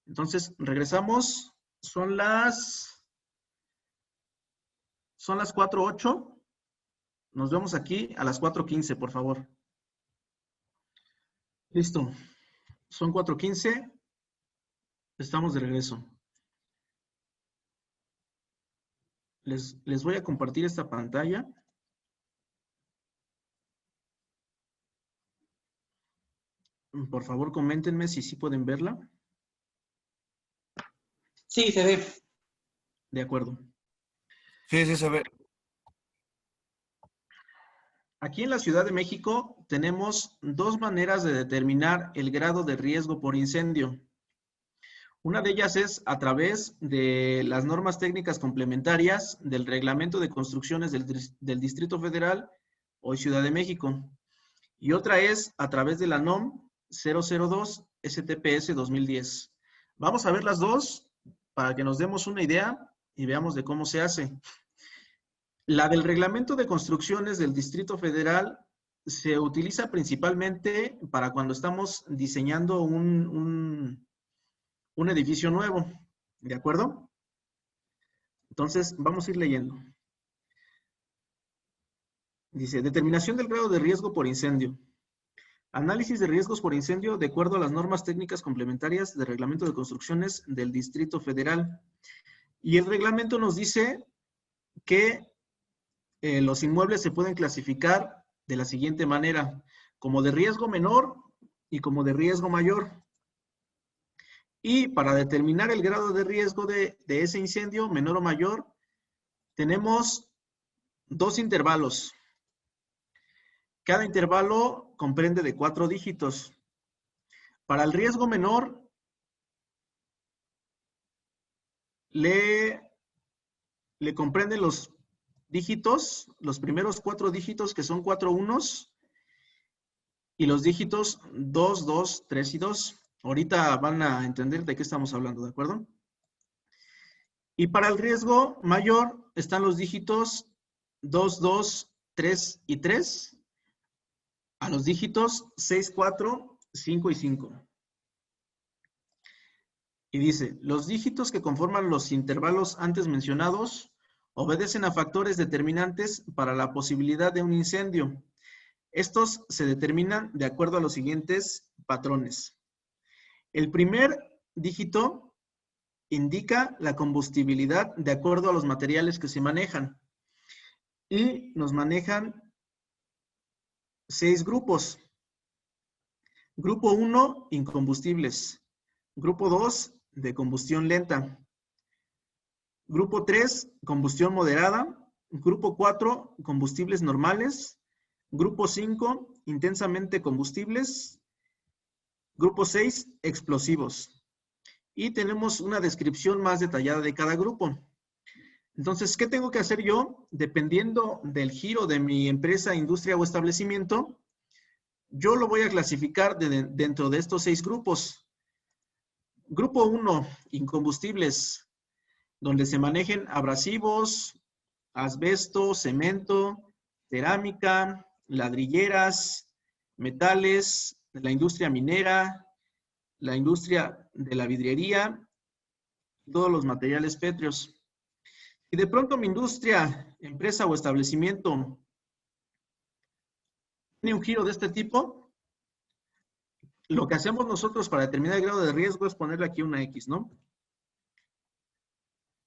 Entonces, regresamos. Son las 4:08. Nos vemos aquí a las 4:15, por favor. Listo. Son 4:15. Estamos de regreso. Les voy a compartir esta pantalla. Por favor, coméntenme si sí pueden verla. Sí, se ve. De acuerdo. Sí, sí se ve. Aquí en la Ciudad de México tenemos 2 maneras de determinar el grado de riesgo por incendio. Una de ellas es a través de las normas técnicas complementarias del Reglamento de Construcciones del Distrito Federal, hoy Ciudad de México. Y otra es a través de la NOM 002 STPS 2010. Vamos a ver las dos para que nos demos una idea y veamos de cómo se hace. La del Reglamento de Construcciones del Distrito Federal se utiliza principalmente para cuando estamos diseñando un edificio nuevo, ¿de acuerdo? Entonces, vamos a ir leyendo. Dice, determinación del grado de riesgo por incendio. Análisis de riesgos por incendio de acuerdo a las normas técnicas complementarias del Reglamento de Construcciones del Distrito Federal. Y el reglamento nos dice que los inmuebles se pueden clasificar de la siguiente manera, como de riesgo menor y como de riesgo mayor. Y para determinar el grado de riesgo de ese incendio, menor o mayor, tenemos 2 intervalos. Cada intervalo comprende de 4 dígitos. Para el riesgo menor, le comprenden los dígitos, los primeros 4 dígitos que son 4 unos, y los dígitos 2, 2, 3 y 2. Ahorita van a entender de qué estamos hablando, ¿de acuerdo? Y para el riesgo mayor están los dígitos 2, 2, 3 y 3, a los dígitos 6, 4, 5 y 5. Y dice, los dígitos que conforman los intervalos antes mencionados obedecen a factores determinantes para la posibilidad de un incendio. Estos se determinan de acuerdo a los siguientes patrones. El primer dígito indica la combustibilidad de acuerdo a los materiales que se manejan. Y nos manejan 6 grupos. Grupo 1, incombustibles. Grupo 2, de combustión lenta. Grupo 3, combustión moderada. Grupo 4, combustibles normales. Grupo 5, intensamente combustibles. Grupo 6, explosivos. Y tenemos una descripción más detallada de cada grupo. Entonces, ¿qué tengo que hacer yo? Dependiendo del giro de mi empresa, industria o establecimiento, yo lo voy a clasificar dentro de estos 6 grupos. Grupo 1, incombustibles, donde se manejen abrasivos, asbesto, cemento, cerámica, ladrilleras, metales, la industria minera, la industria de la vidriería, todos los materiales pétreos. Si de pronto mi industria, empresa o establecimiento tiene un giro de este tipo, lo que hacemos nosotros para determinar el grado de riesgo es ponerle aquí una X, ¿no?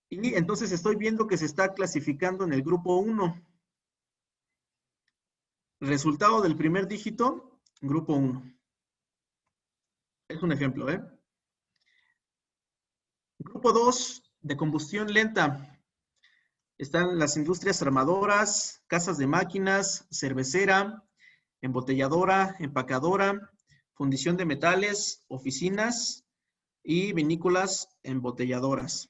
Y entonces estoy viendo que se está clasificando en el grupo 1. Resultado del primer dígito, grupo 1. Es un ejemplo, ¿eh? Grupo 2, de combustión lenta. Están las industrias armadoras, casas de máquinas, cervecera, embotelladora, empacadora, fundición de metales, oficinas y vinícolas embotelladoras.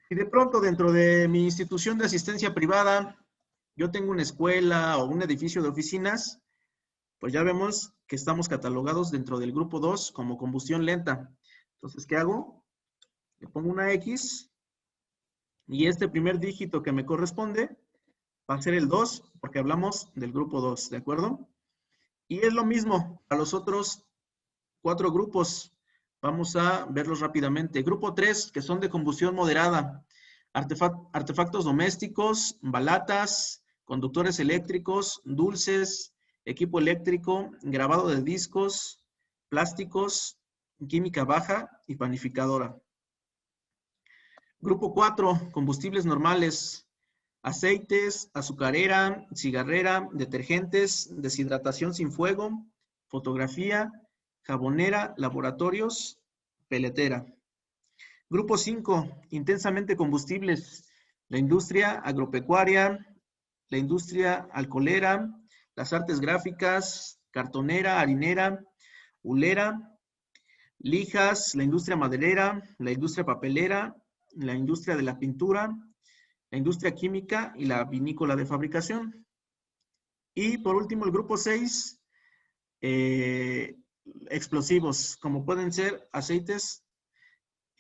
Si de pronto dentro de mi institución de asistencia privada yo tengo una escuela o un edificio de oficinas, pues ya vemos que estamos catalogados dentro del grupo 2 como combustión lenta. Entonces, ¿qué hago? Le pongo una X y este primer dígito que me corresponde va a ser el 2 porque hablamos del grupo 2, ¿de acuerdo? Y es lo mismo a los otros 4 grupos. Vamos a verlos rápidamente. Grupo 3, que son de combustión moderada. Artefactos domésticos, balatas, conductores eléctricos, dulces, equipo eléctrico, grabado de discos, plásticos, química baja y panificadora. Grupo 4, combustibles normales. Aceites, azucarera, cigarrera, detergentes, deshidratación sin fuego, fotografía, jabonera, laboratorios, peletera. Grupo 5, intensamente combustibles. La industria agropecuaria, la industria alcoholera, las artes gráficas, cartonera, harinera, hulera, lijas, la industria maderera, la industria papelera, la industria de la pintura, la industria química y la vinícola de fabricación. Y por último, el grupo 6, explosivos, como pueden ser aceites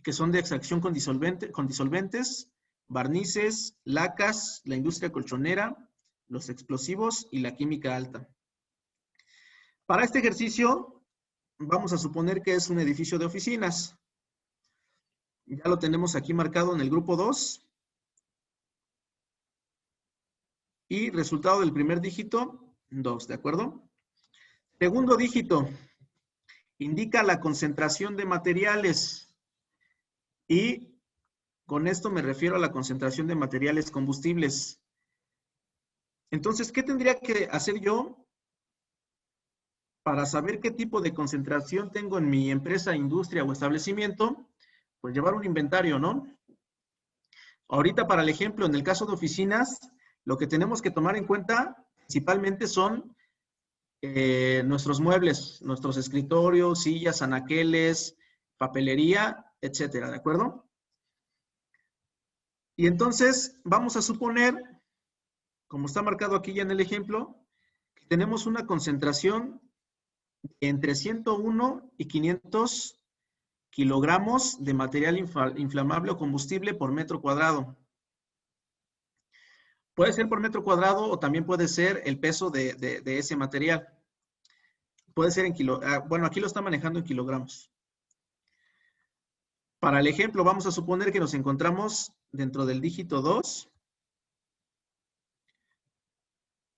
que son de extracción con disolventes, barnices, lacas, la industria colchonera, los explosivos y la química alta. Para este ejercicio, vamos a suponer que es un edificio de oficinas. Ya lo tenemos aquí marcado en el grupo 2. Y resultado del primer dígito, 2, ¿de acuerdo? Segundo dígito, indica la concentración de materiales. Y con esto me refiero a la concentración de materiales combustibles. Entonces, ¿qué tendría que hacer yo para saber qué tipo de concentración tengo en mi empresa, industria o establecimiento? Pues llevar un inventario, ¿no? Ahorita para el ejemplo, en el caso de oficinas, lo que tenemos que tomar en cuenta principalmente son nuestros muebles, nuestros escritorios, sillas, anaqueles, papelería, etcétera, ¿de acuerdo? Y entonces vamos a suponer, como está marcado aquí ya en el ejemplo, que tenemos una concentración entre 101 y 500 kilogramos de material inflamable o combustible por metro cuadrado. Puede ser por metro cuadrado o también puede ser el peso de ese material. Puede ser en bueno, aquí lo está manejando en kilogramos. Para el ejemplo, vamos a suponer que nos encontramos dentro del dígito 2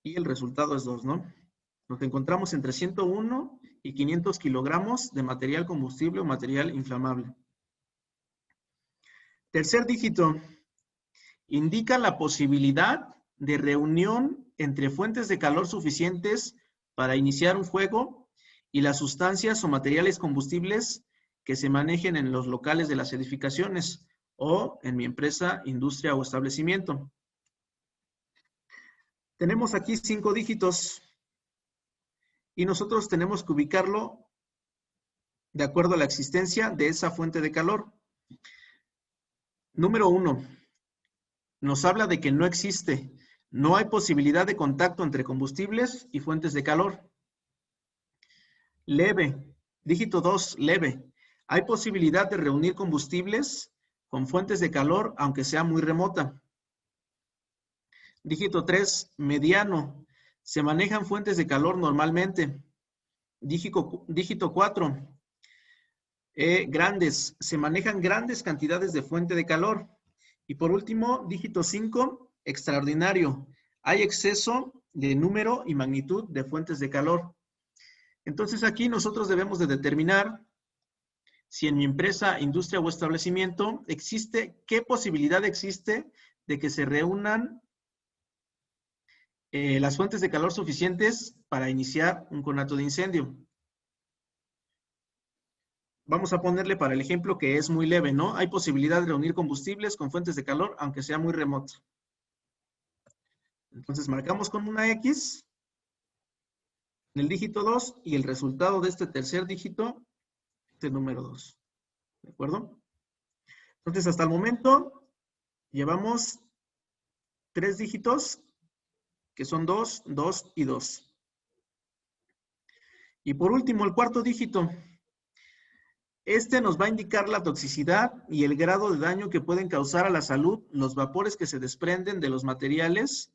y el resultado es 2, ¿no? Nos encontramos entre 101 y 500 kilogramos de material combustible o material inflamable. Tercer dígito. Indica la posibilidad de reunión entre fuentes de calor suficientes para iniciar un fuego y las sustancias o materiales combustibles que se manejen en los locales de las edificaciones o en mi empresa, industria o establecimiento. Tenemos aquí 5 dígitos y nosotros tenemos que ubicarlo de acuerdo a la existencia de esa fuente de calor. Número 1. Nos habla de que no existe, no hay posibilidad de contacto entre combustibles y fuentes de calor. Leve, dígito 2, leve. Hay posibilidad de reunir combustibles con fuentes de calor, aunque sea muy remota. Dígito 3, mediano. Se manejan fuentes de calor normalmente. Dígito 4, grandes. Se manejan grandes cantidades de fuente de calor. Y por último, dígito 5, extraordinario. Hay exceso de número y magnitud de fuentes de calor. Entonces aquí nosotros debemos de determinar si en mi empresa, industria o establecimiento existe, qué posibilidad existe de que se reúnan las fuentes de calor suficientes para iniciar un conato de incendio. vamos a ponerle para el ejemplo que es muy leve, ¿no? Hay posibilidad de reunir combustibles con fuentes de calor, aunque sea muy remota. Entonces marcamos con una X en el dígito 2 y el resultado de este tercer dígito es el número 2. ¿De acuerdo? Entonces, hasta el momento llevamos 3 dígitos que son 2, 2 y 2. Y por último, el cuarto dígito. Este nos va a indicar la toxicidad y el grado de daño que pueden causar a la salud los vapores que se desprenden de los materiales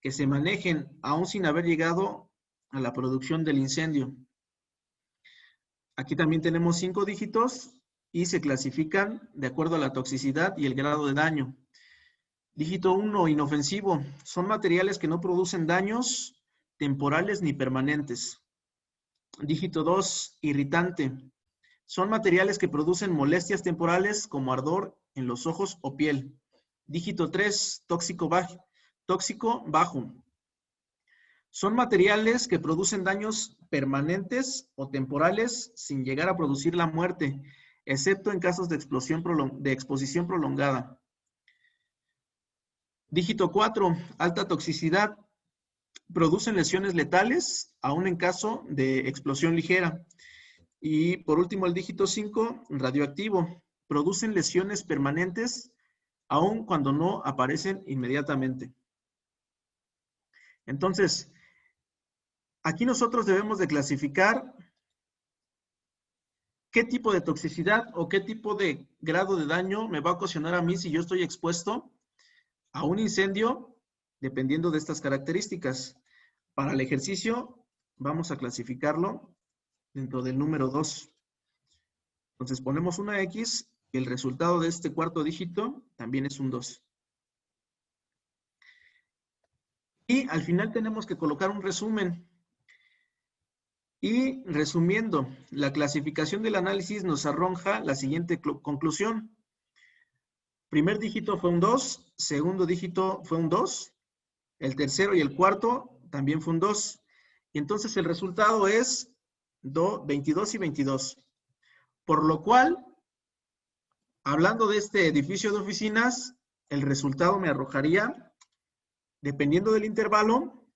que se manejen aún sin haber llegado a la producción del incendio. Aquí también tenemos 5 dígitos y se clasifican de acuerdo a la toxicidad y el grado de daño. Dígito 1, inofensivo. Son materiales que no producen daños temporales ni permanentes. Dígito 2, irritante. Son materiales que producen molestias temporales como ardor en los ojos o piel. Dígito 3, tóxico bajo. Son materiales que producen daños permanentes o temporales sin llegar a producir la muerte, excepto en casos de exposición prolongada. Dígito 4, alta toxicidad. Producen lesiones letales, aún en caso de explosión ligera. Y por último, el dígito 5, radioactivo. Producen lesiones permanentes, aún cuando no aparecen inmediatamente. Entonces, aquí nosotros debemos de clasificar qué tipo de toxicidad o qué tipo de grado de daño me va a ocasionar a mí si yo estoy expuesto a un incendio, dependiendo de estas características. Para el ejercicio, vamos a clasificarlo dentro del número 2. Entonces ponemos una X y el resultado de este cuarto dígito también es un 2. Y al final tenemos que colocar un resumen. Y resumiendo, la clasificación del análisis nos arroja la siguiente conclusión. Primer dígito fue un 2, segundo dígito fue un 2, el tercero y el cuarto también fue un 2. Y entonces el resultado es 22 y 22. Por lo cual, hablando de este edificio de oficinas, el resultado me arrojaría, dependiendo del intervalo,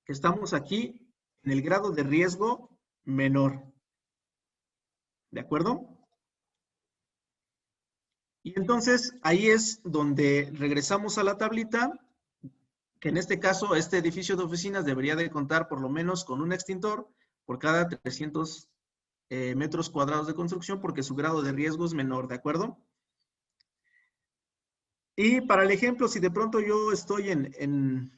que estamos aquí en el grado de riesgo menor. ¿De acuerdo? Y entonces ahí es donde regresamos a la tablita, que en este caso este edificio de oficinas debería de contar por lo menos con un extintor por cada 300 metros cuadrados de construcción, porque su grado de riesgo es menor, ¿de acuerdo? Y para el ejemplo, si de pronto yo estoy en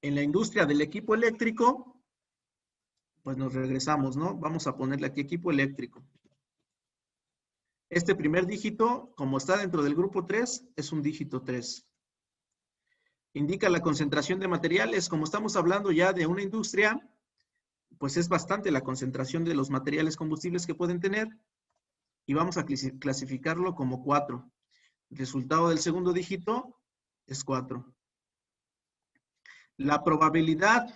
la industria del equipo eléctrico, pues nos regresamos, ¿no? Vamos a ponerle aquí equipo eléctrico. Este primer dígito, como está dentro del grupo 3, es un dígito 3. Indica la concentración de materiales. Como estamos hablando ya de una industria, pues es bastante la concentración de los materiales combustibles que pueden tener. Y vamos a clasificarlo como 4. El resultado del segundo dígito es 4. La probabilidad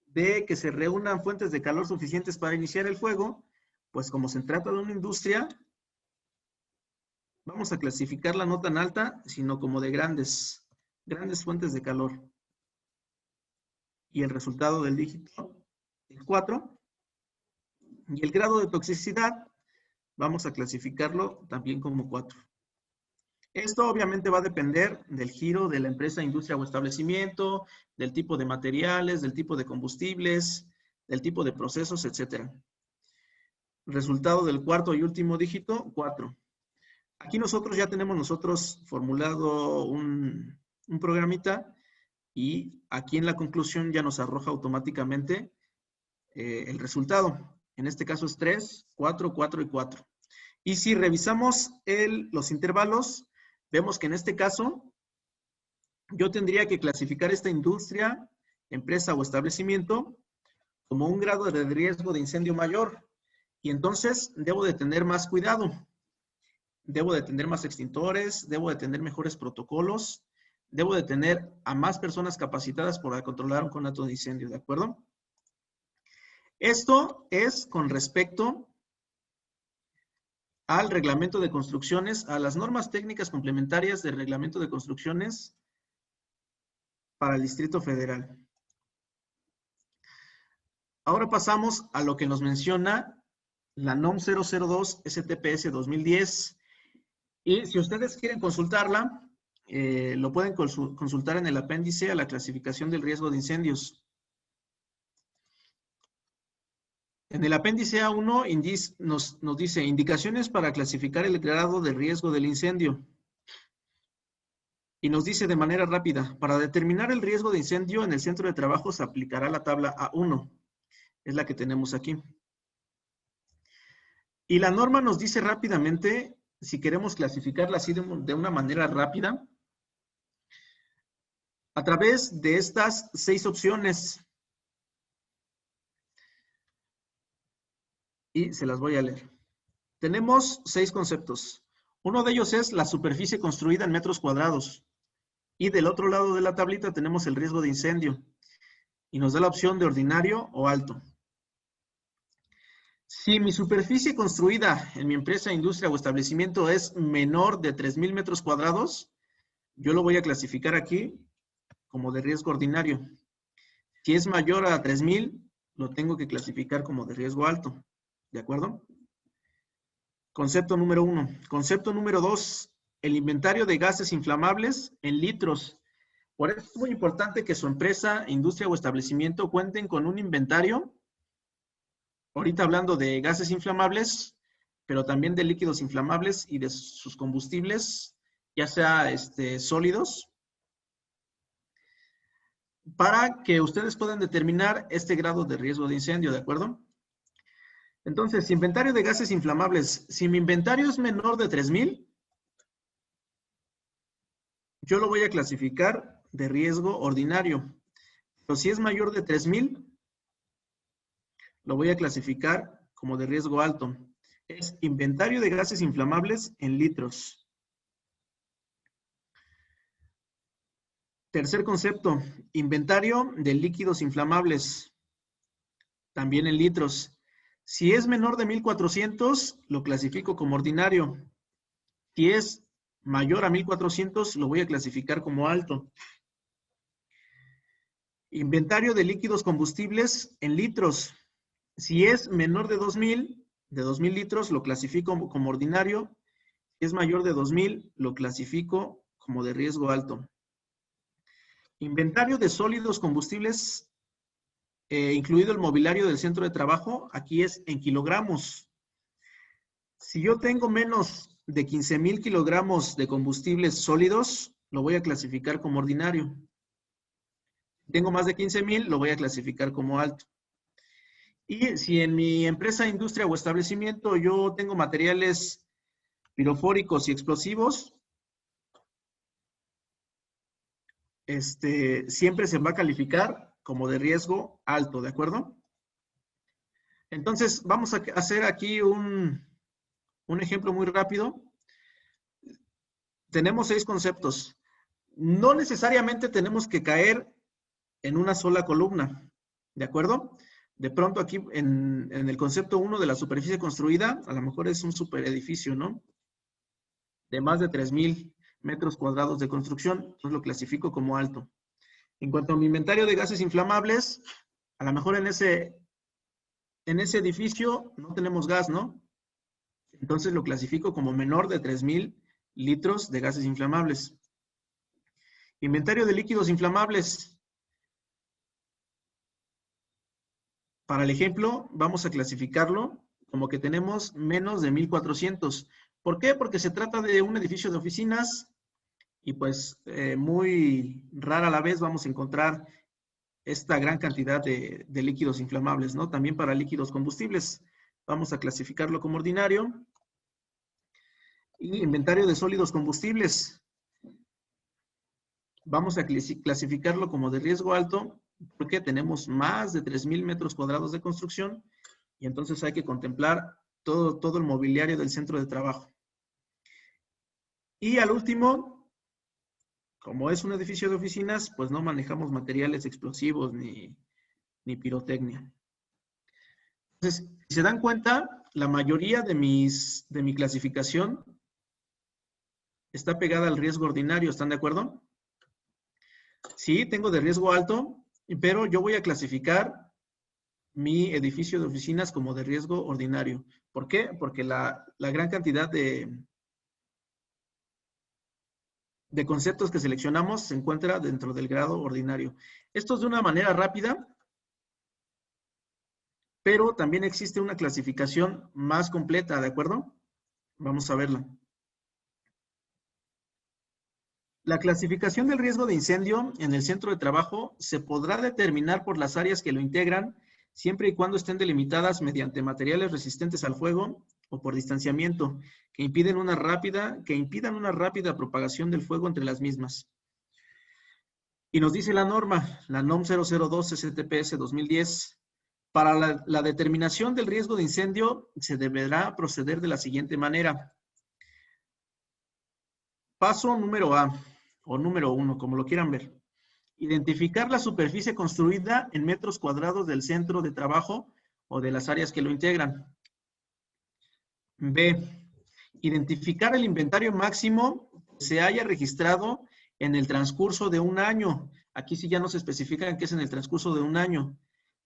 de que se reúnan fuentes de calor suficientes para iniciar el fuego, pues como se trata de una industria, vamos a clasificarla no tan alta, sino como de grandes fuentes de calor. Y el resultado del dígito es 4. Y el grado de toxicidad, vamos a clasificarlo también como 4. Esto obviamente va a depender del giro de la empresa, industria o establecimiento, del tipo de materiales, del tipo de combustibles, del tipo de procesos, etc. Resultado del cuarto y último dígito, 4. Aquí nosotros ya tenemos formulado un programita y aquí en la conclusión ya nos arroja automáticamente el resultado. En este caso es 3, 4, 4 y 4. Y si revisamos los intervalos, vemos que en este caso yo tendría que clasificar esta industria, empresa o establecimiento como un grado de riesgo de incendio mayor. Y entonces debo de tener más cuidado. Debo de tener más extintores, debo de tener mejores protocolos, debo de tener a más personas capacitadas para controlar un conato de incendio, ¿de acuerdo? Esto es con respecto al reglamento de construcciones, a las normas técnicas complementarias del reglamento de construcciones para el Distrito Federal. Ahora pasamos a lo que nos menciona la NOM 002 STPS 2010. Y si ustedes quieren consultarla, lo pueden consultar en el apéndice a la clasificación del riesgo de incendios. En el apéndice A1 nos dice indicaciones para clasificar el grado de riesgo del incendio. Y nos dice de manera rápida, para determinar el riesgo de incendio en el centro de trabajo se aplicará la tabla A1. Es la que tenemos aquí. Y la norma nos dice rápidamente, si queremos clasificarla así de una manera rápida, a través de estas 6 opciones. Y se las voy a leer. Tenemos 6 conceptos. Uno de ellos es la superficie construida en metros cuadrados. Y del otro lado de la tablita tenemos el riesgo de incendio. Y nos da la opción de ordinario o alto. Si mi superficie construida en mi empresa, industria o establecimiento es menor de 3,000 metros cuadrados, yo lo voy a clasificar aquí como de riesgo ordinario. Si es mayor a 3,000, lo tengo que clasificar como de riesgo alto. ¿De acuerdo? Concepto número 1. Concepto número 2. El inventario de gases inflamables en litros. Por eso es muy importante que su empresa, industria o establecimiento cuenten con un inventario. Ahorita hablando de gases inflamables, pero también de líquidos inflamables y de sus combustibles, ya sea sólidos, para que ustedes puedan determinar este grado de riesgo de incendio, ¿de acuerdo? Entonces, inventario de gases inflamables. Si mi inventario es menor de 3,000, yo lo voy a clasificar de riesgo ordinario. Pero si es mayor de 3,000, lo voy a clasificar como de riesgo alto. Es inventario de gases inflamables en litros. Tercer concepto, inventario de líquidos inflamables, también en litros. Si es menor de 1,400, lo clasifico como ordinario. Si es mayor a 1,400, lo voy a clasificar como alto. Inventario de líquidos combustibles en litros. Si es menor de 2,000, de 2,000 litros, lo clasifico como ordinario. Si es mayor de 2,000, lo clasifico como de riesgo alto. Inventario de sólidos combustibles, incluido el mobiliario del centro de trabajo, aquí es en kilogramos. Si yo tengo menos de 15,000 kilogramos de combustibles sólidos, lo voy a clasificar como ordinario. Si tengo más de 15,000, lo voy a clasificar como alto. Y si en mi empresa, industria o establecimiento yo tengo materiales pirofóricos y explosivos, siempre se va a calificar como de riesgo alto, ¿de acuerdo? Entonces, vamos a hacer aquí un ejemplo muy rápido. Tenemos 6 conceptos. No necesariamente tenemos que caer en una sola columna, ¿de acuerdo? De pronto aquí en el concepto 1 de la superficie construida, a lo mejor es un superedificio, ¿no? De más de 3,000 metros cuadrados de construcción, entonces lo clasifico como alto. En cuanto a mi inventario de gases inflamables, a lo mejor en ese edificio no tenemos gas, ¿no? Entonces lo clasifico como menor de 3,000 litros de gases inflamables. Inventario de líquidos inflamables. Para el ejemplo, vamos a clasificarlo como que tenemos menos de 1,400. ¿Por qué? Porque se trata de un edificio de oficinas y pues muy rara a la vez vamos a encontrar esta gran cantidad de líquidos inflamables, ¿no? También para líquidos combustibles. Vamos a clasificarlo como ordinario. Y inventario de sólidos combustibles. Vamos a clasificarlo como de riesgo alto porque tenemos más de 3,000 metros cuadrados de construcción y entonces hay que contemplar todo el mobiliario del centro de trabajo. Y al último, Como es un edificio de oficinas, pues no manejamos materiales explosivos ni pirotecnia. Entonces, si se dan cuenta, la mayoría de mi clasificación está pegada al riesgo ordinario, ¿están de acuerdo? Sí, tengo de riesgo alto, pero yo voy a clasificar mi edificio de oficinas como de riesgo ordinario. ¿Por qué? Porque la gran cantidad de conceptos que seleccionamos se encuentra dentro del grado ordinario. Esto es de una manera rápida, pero también existe una clasificación más completa, ¿de acuerdo? Vamos a verla. La clasificación del riesgo de incendio en el centro de trabajo se podrá determinar por las áreas que lo integran, siempre y cuando estén delimitadas mediante materiales resistentes al fuego o por distanciamiento, que impidan una rápida propagación del fuego entre las mismas. Y nos dice la norma, la NOM 002 STPS 2010, para la determinación del riesgo de incendio se deberá proceder de la siguiente manera. Paso número A, o número 1, como lo quieran ver. Identificar la superficie construida en metros cuadrados del centro de trabajo o de las áreas que lo integran. B, identificar el inventario máximo que se haya registrado en el transcurso de un año. Aquí sí ya nos especifican que es en el transcurso de un año.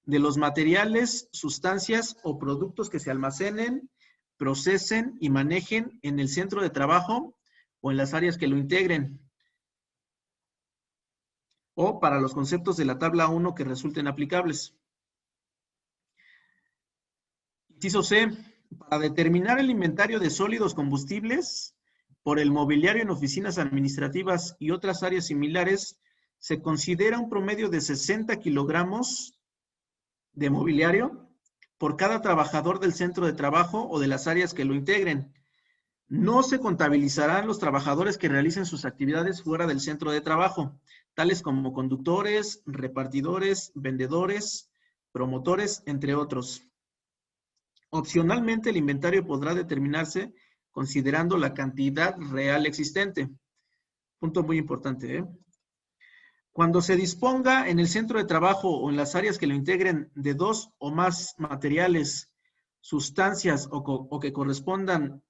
De los materiales, sustancias o productos que se almacenen, procesen y manejen en el centro de trabajo o en las áreas que lo integren. O para los conceptos de la tabla 1 que resulten aplicables. Inciso C, para determinar el inventario de sólidos combustibles por el mobiliario en oficinas administrativas y otras áreas similares, se considera un promedio de 60 kilogramos de mobiliario por cada trabajador del centro de trabajo o de las áreas que lo integren. No se contabilizarán los trabajadores que realicen sus actividades fuera del centro de trabajo, tales como conductores, repartidores, vendedores, promotores, entre otros. Opcionalmente, el inventario podrá determinarse considerando la cantidad real existente. Punto muy importante, ¿eh? Cuando se disponga en el centro de trabajo o en las áreas que lo integren de 2 o más materiales, sustancias o que correspondan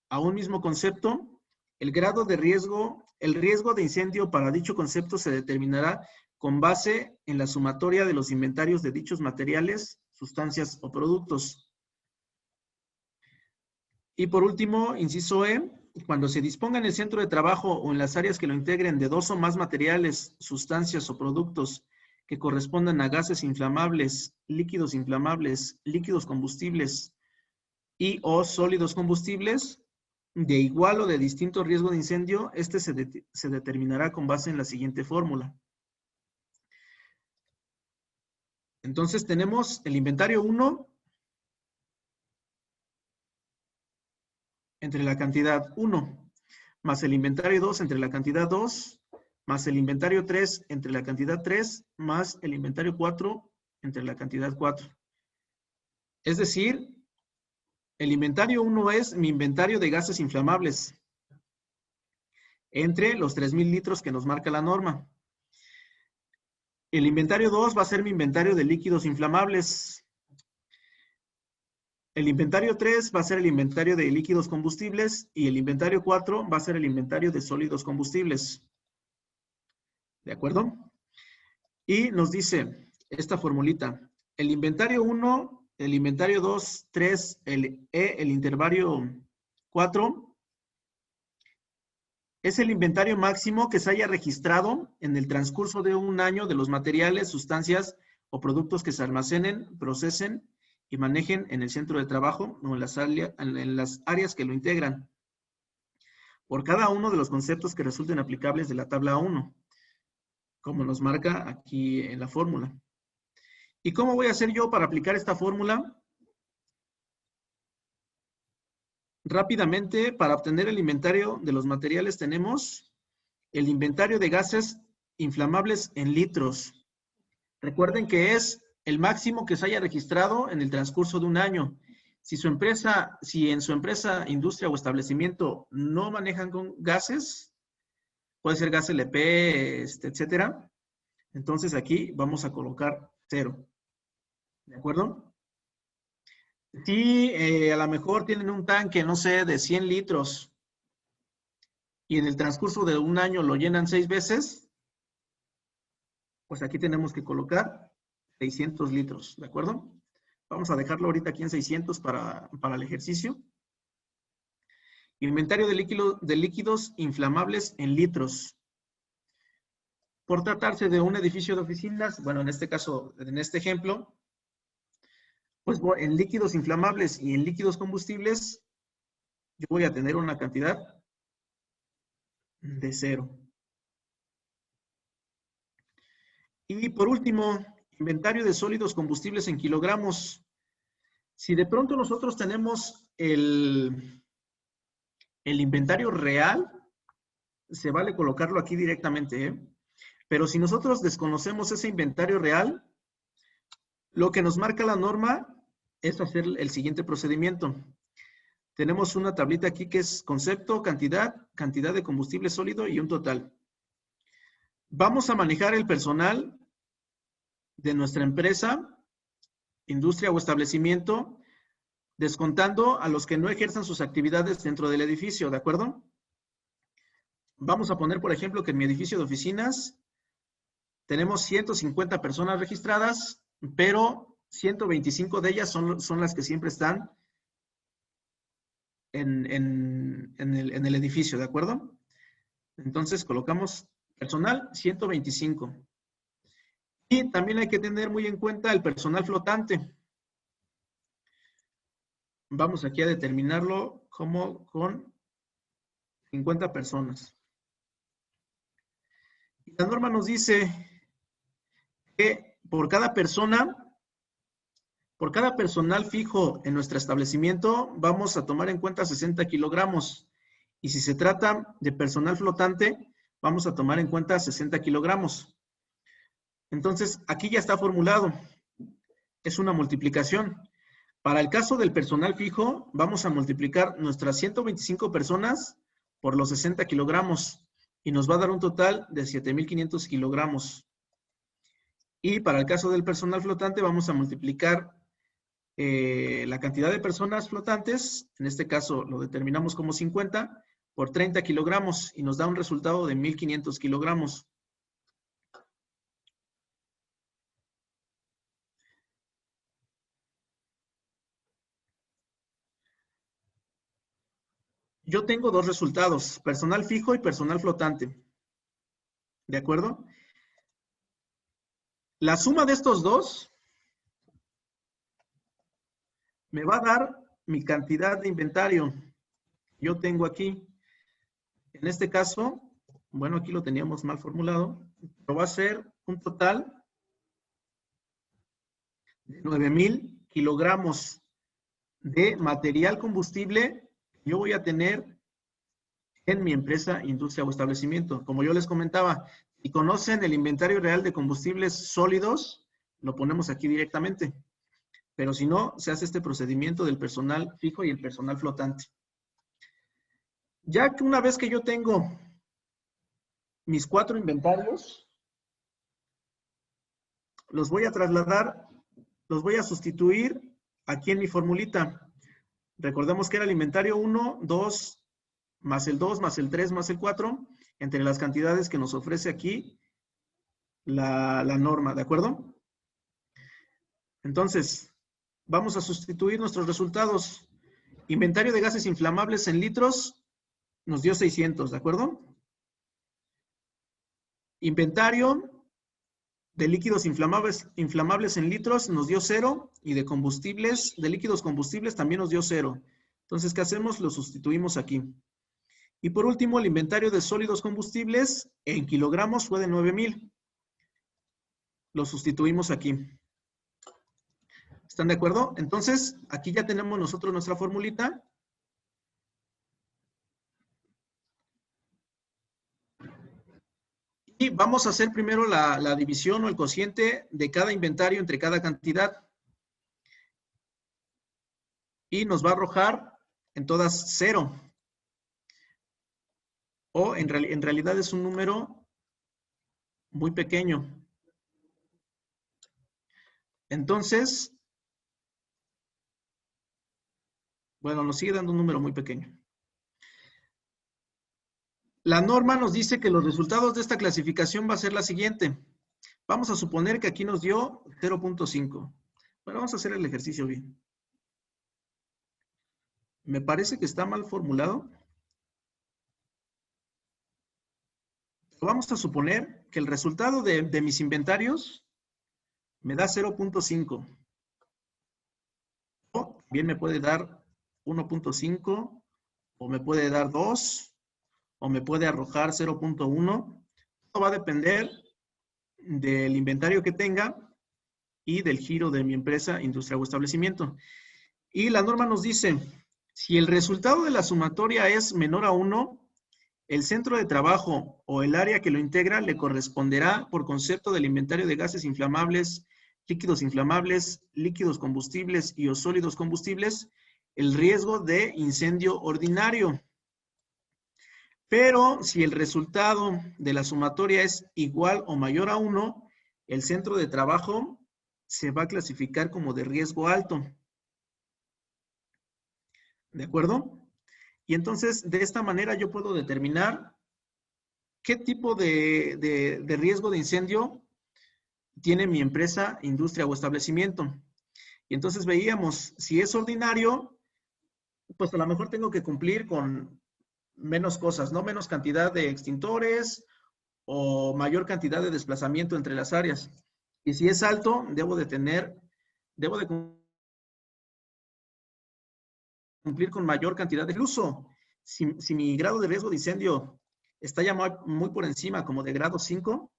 a un mismo concepto, el grado de riesgo, el riesgo de incendio para dicho concepto se determinará con base en la sumatoria de los inventarios de dichos materiales, sustancias o productos. Y por último, inciso E, cuando se disponga en el centro de trabajo o en las áreas que lo integren de 2 o más materiales, sustancias o productos que correspondan a gases inflamables, líquidos combustibles y o sólidos combustibles, de igual o de distinto riesgo de incendio, este se determinará con base en la siguiente fórmula. Entonces tenemos el inventario 1 entre la cantidad 1, más el inventario 2 entre la cantidad 2, más el inventario 3 entre la cantidad 3, más el inventario 4 entre la cantidad 4. Es decir, el inventario 1 es mi inventario de gases inflamables, entre los 3,000 litros que nos marca la norma. El inventario 2 va a ser mi inventario de líquidos inflamables. El inventario 3 va a ser el inventario de líquidos combustibles y el inventario 4 va a ser el inventario de sólidos combustibles. ¿De acuerdo? Y nos dice esta formulita. El inventario 1, el inventario 2, 3, el inventario 4 es el inventario máximo que se haya registrado en el transcurso de un año de los materiales, sustancias o productos que se almacenen, procesen y manejen en el centro de trabajo o en las áreas que lo integran, por cada uno de los conceptos que resulten aplicables de la tabla 1, como nos marca aquí en la fórmula. ¿Y cómo voy a hacer yo para aplicar esta fórmula? Rápidamente, para obtener el inventario de los materiales tenemos el inventario de gases inflamables en litros. Recuerden que es el máximo que se haya registrado en el transcurso de un año. Si en su empresa, industria o establecimiento no manejan con gases, puede ser gas LP, etcétera. Entonces aquí vamos a colocar 0. ¿De acuerdo? Si a lo mejor tienen un tanque, no sé, de 100 litros y en el transcurso de un año lo llenan 6 veces, pues aquí tenemos que colocar 600 litros, ¿de acuerdo? Vamos a dejarlo ahorita aquí en 600 para el ejercicio. Inventario de líquidos inflamables en litros. Por tratarse de un edificio de oficinas, bueno, en este caso, en este ejemplo, pues en líquidos inflamables y en líquidos combustibles, yo voy a tener una cantidad de 0. Y por último, inventario de sólidos combustibles en kilogramos. Si de pronto nosotros tenemos el inventario real, se vale colocarlo aquí directamente, ¿eh? Pero si nosotros desconocemos ese inventario real, lo que nos marca la norma es hacer el siguiente procedimiento. Tenemos una tablita aquí que es concepto, cantidad de combustible sólido y un total. Vamos a manejar el personal de nuestra empresa, industria o establecimiento, descontando a los que no ejerzan sus actividades dentro del edificio, ¿de acuerdo? Vamos a poner, por ejemplo, que en mi edificio de oficinas tenemos 150 personas registradas, pero 125 de ellas son las que siempre están en el edificio, ¿de acuerdo? Entonces colocamos personal 125. Y también hay que tener muy en cuenta el personal flotante. Vamos aquí a determinarlo como con 50 personas. Y la norma nos dice que por cada personal fijo en nuestro establecimiento, vamos a tomar en cuenta 60 kilogramos. Y si se trata de personal flotante, vamos a tomar en cuenta 60 kilogramos. Entonces, aquí ya está formulado. Es una multiplicación. Para el caso del personal fijo, vamos a multiplicar nuestras 125 personas por los 60 kilogramos y nos va a dar un total de 7,500 kilogramos. Y para el caso del personal flotante, vamos a multiplicar la cantidad de personas flotantes, en este caso lo determinamos como 50, por 30 kilogramos y nos da un resultado de 1,500 kilogramos. Yo tengo dos resultados, personal fijo y personal flotante. ¿De acuerdo? La suma de estos dos me va a dar mi cantidad de inventario. Yo tengo aquí, en este caso, bueno, aquí lo teníamos mal formulado, pero va a ser un total de 9,000 kilogramos de material combustible yo voy a tener en mi empresa, industria o establecimiento. Como yo les comentaba, si conocen el inventario real de combustibles sólidos, lo ponemos aquí directamente. Pero si no, se hace este procedimiento del personal fijo y el personal flotante. Ya que una vez que yo tengo mis 4 inventarios, los voy a trasladar, los voy a sustituir aquí en mi formulita. Recordemos que era el inventario 1, 2, más el 2, más el 3, más el 4, entre las cantidades que nos ofrece aquí la norma, ¿de acuerdo? Entonces, vamos a sustituir nuestros resultados. Inventario de gases inflamables en litros nos dio 600, ¿de acuerdo? Inventario de líquidos inflamables en litros nos dio 0 y de combustibles, de líquidos combustibles también nos dio 0. Entonces, ¿qué hacemos? Lo sustituimos aquí. Y por último, el inventario de sólidos combustibles en kilogramos fue de 9,000. Lo sustituimos aquí. ¿Están de acuerdo? Entonces, aquí ya tenemos nosotros nuestra formulita. Y vamos a hacer primero la división o el cociente de cada inventario entre cada cantidad. Y nos va a arrojar en todas 0. o en realidad es un número muy pequeño. Entonces, bueno, nos sigue dando un número muy pequeño. La norma nos dice que los resultados de esta clasificación va a ser la siguiente. Vamos a suponer que aquí nos dio 0.5. Bueno, vamos a hacer el ejercicio bien. Me parece que está mal formulado. Vamos a suponer que el resultado de mis inventarios me da 0.5. O bien me puede dar 1.5, o me puede dar 2, o me puede arrojar 0.1. Todo va a depender del inventario que tenga y del giro de mi empresa, industria o establecimiento. Y la norma nos dice, si el resultado de la sumatoria es menor a 1, el centro de trabajo o el área que lo integra le corresponderá por concepto del inventario de gases inflamables, líquidos combustibles y o sólidos combustibles, el riesgo de incendio ordinario. Pero si el resultado de la sumatoria es igual o mayor a 1, el centro de trabajo se va a clasificar como de riesgo alto. ¿De acuerdo? Y entonces, de esta manera yo puedo determinar qué tipo de riesgo de incendio tiene mi empresa, industria o establecimiento. Y entonces veíamos, si es ordinario, pues a lo mejor tengo que cumplir con menos cosas, ¿no? Menos cantidad de extintores o mayor cantidad de desplazamiento entre las áreas. Y si es alto, debo de cumplir con mayor cantidad de incluso. Si mi grado de riesgo de incendio está ya muy por encima, como de grado 5,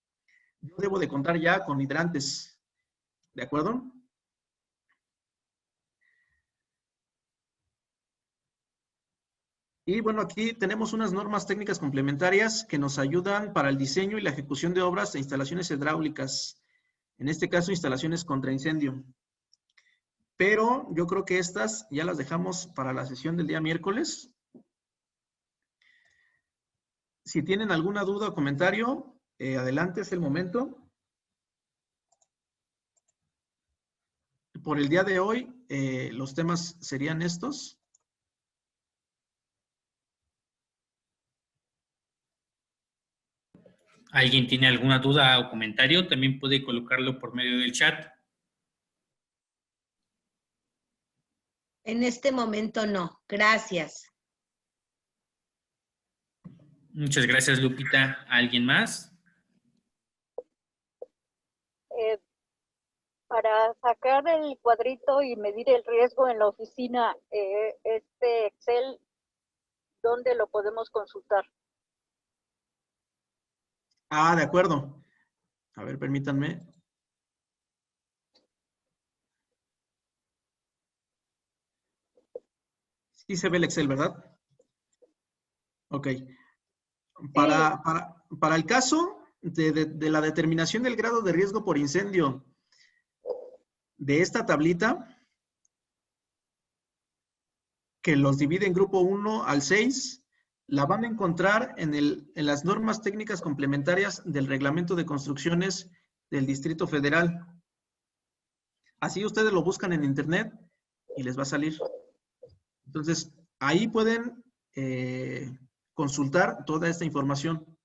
yo debo de contar ya con hidrantes. ¿De acuerdo? Y bueno, aquí tenemos unas normas técnicas complementarias que nos ayudan para el diseño y la ejecución de obras e instalaciones hidráulicas. En este caso, instalaciones contra incendio. Pero yo creo que estas ya las dejamos para la sesión del día miércoles. Si tienen alguna duda o comentario, adelante, es el momento. Por el día de hoy, los temas serían estos. ¿Alguien tiene alguna duda o comentario? También puede colocarlo por medio del chat. En este momento no. Gracias. Muchas gracias, Lupita. ¿Alguien más? Para sacar el cuadrito y medir el riesgo en la oficina, este Excel, ¿dónde lo podemos consultar? Ah, de acuerdo. A ver, permítanme. Sí se ve el Excel, ¿verdad? Ok. Para el caso de la determinación del grado de riesgo por incendio de esta tablita, que los divide en grupo 1 al 6, la van a encontrar en las normas técnicas complementarias del Reglamento de Construcciones del Distrito Federal. Así ustedes lo buscan en internet y les va a salir. Entonces, ahí pueden consultar toda esta información.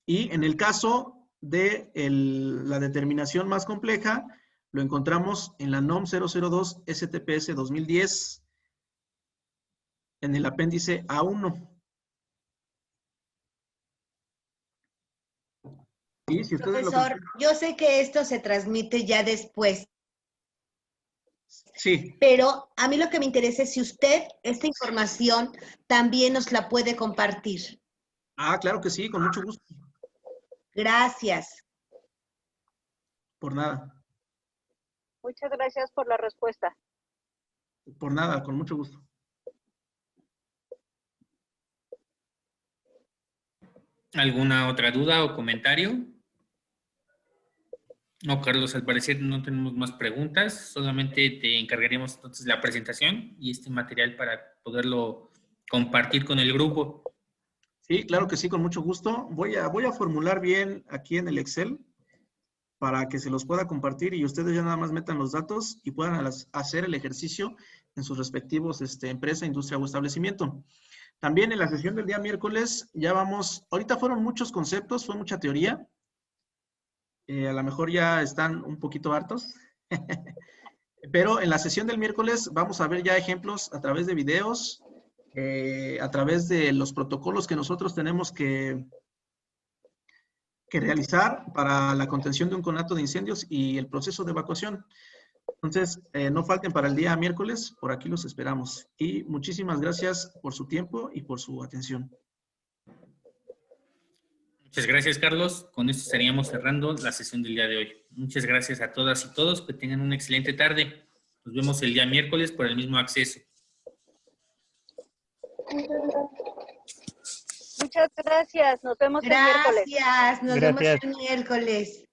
Y en el caso de la determinación más compleja, lo encontramos en la NOM 002 STPS 2010, en el apéndice A1. Y si ustedes Profesor, yo sé que esto se transmite ya después. Sí. Pero a mí lo que me interesa es si usted esta información también nos la puede compartir. Ah, claro que sí, con mucho gusto. Gracias. Por nada. Muchas gracias por la respuesta. Por nada, con mucho gusto. ¿Alguna otra duda o comentario? No, Carlos, al parecer no tenemos más preguntas. Solamente te encargaríamos entonces la presentación y este material para poderlo compartir con el grupo. Sí, claro que sí, con mucho gusto. Voy a formular bien aquí en el Excel para que se los pueda compartir y ustedes ya nada más metan los datos y puedan hacer el ejercicio en sus respectivos empresa, industria o establecimiento. También en la sesión del día miércoles ya vamos, ahorita fueron muchos conceptos, fue mucha teoría. A lo mejor ya están un poquito hartos. Pero en la sesión del miércoles vamos a ver ya ejemplos a través de videos, a través de los protocolos que nosotros tenemos que realizar para la contención de un conato de incendios y el proceso de evacuación. Entonces, no falten para el día miércoles, por aquí los esperamos. Y muchísimas gracias por su tiempo y por su atención. Muchas gracias, Carlos. Con esto estaríamos cerrando la sesión del día de hoy. Muchas gracias a todas y todos. Que tengan una excelente tarde. Nos vemos el día miércoles por el mismo acceso. Muchas gracias. Nos vemos el miércoles. Gracias, nos vemos el miércoles.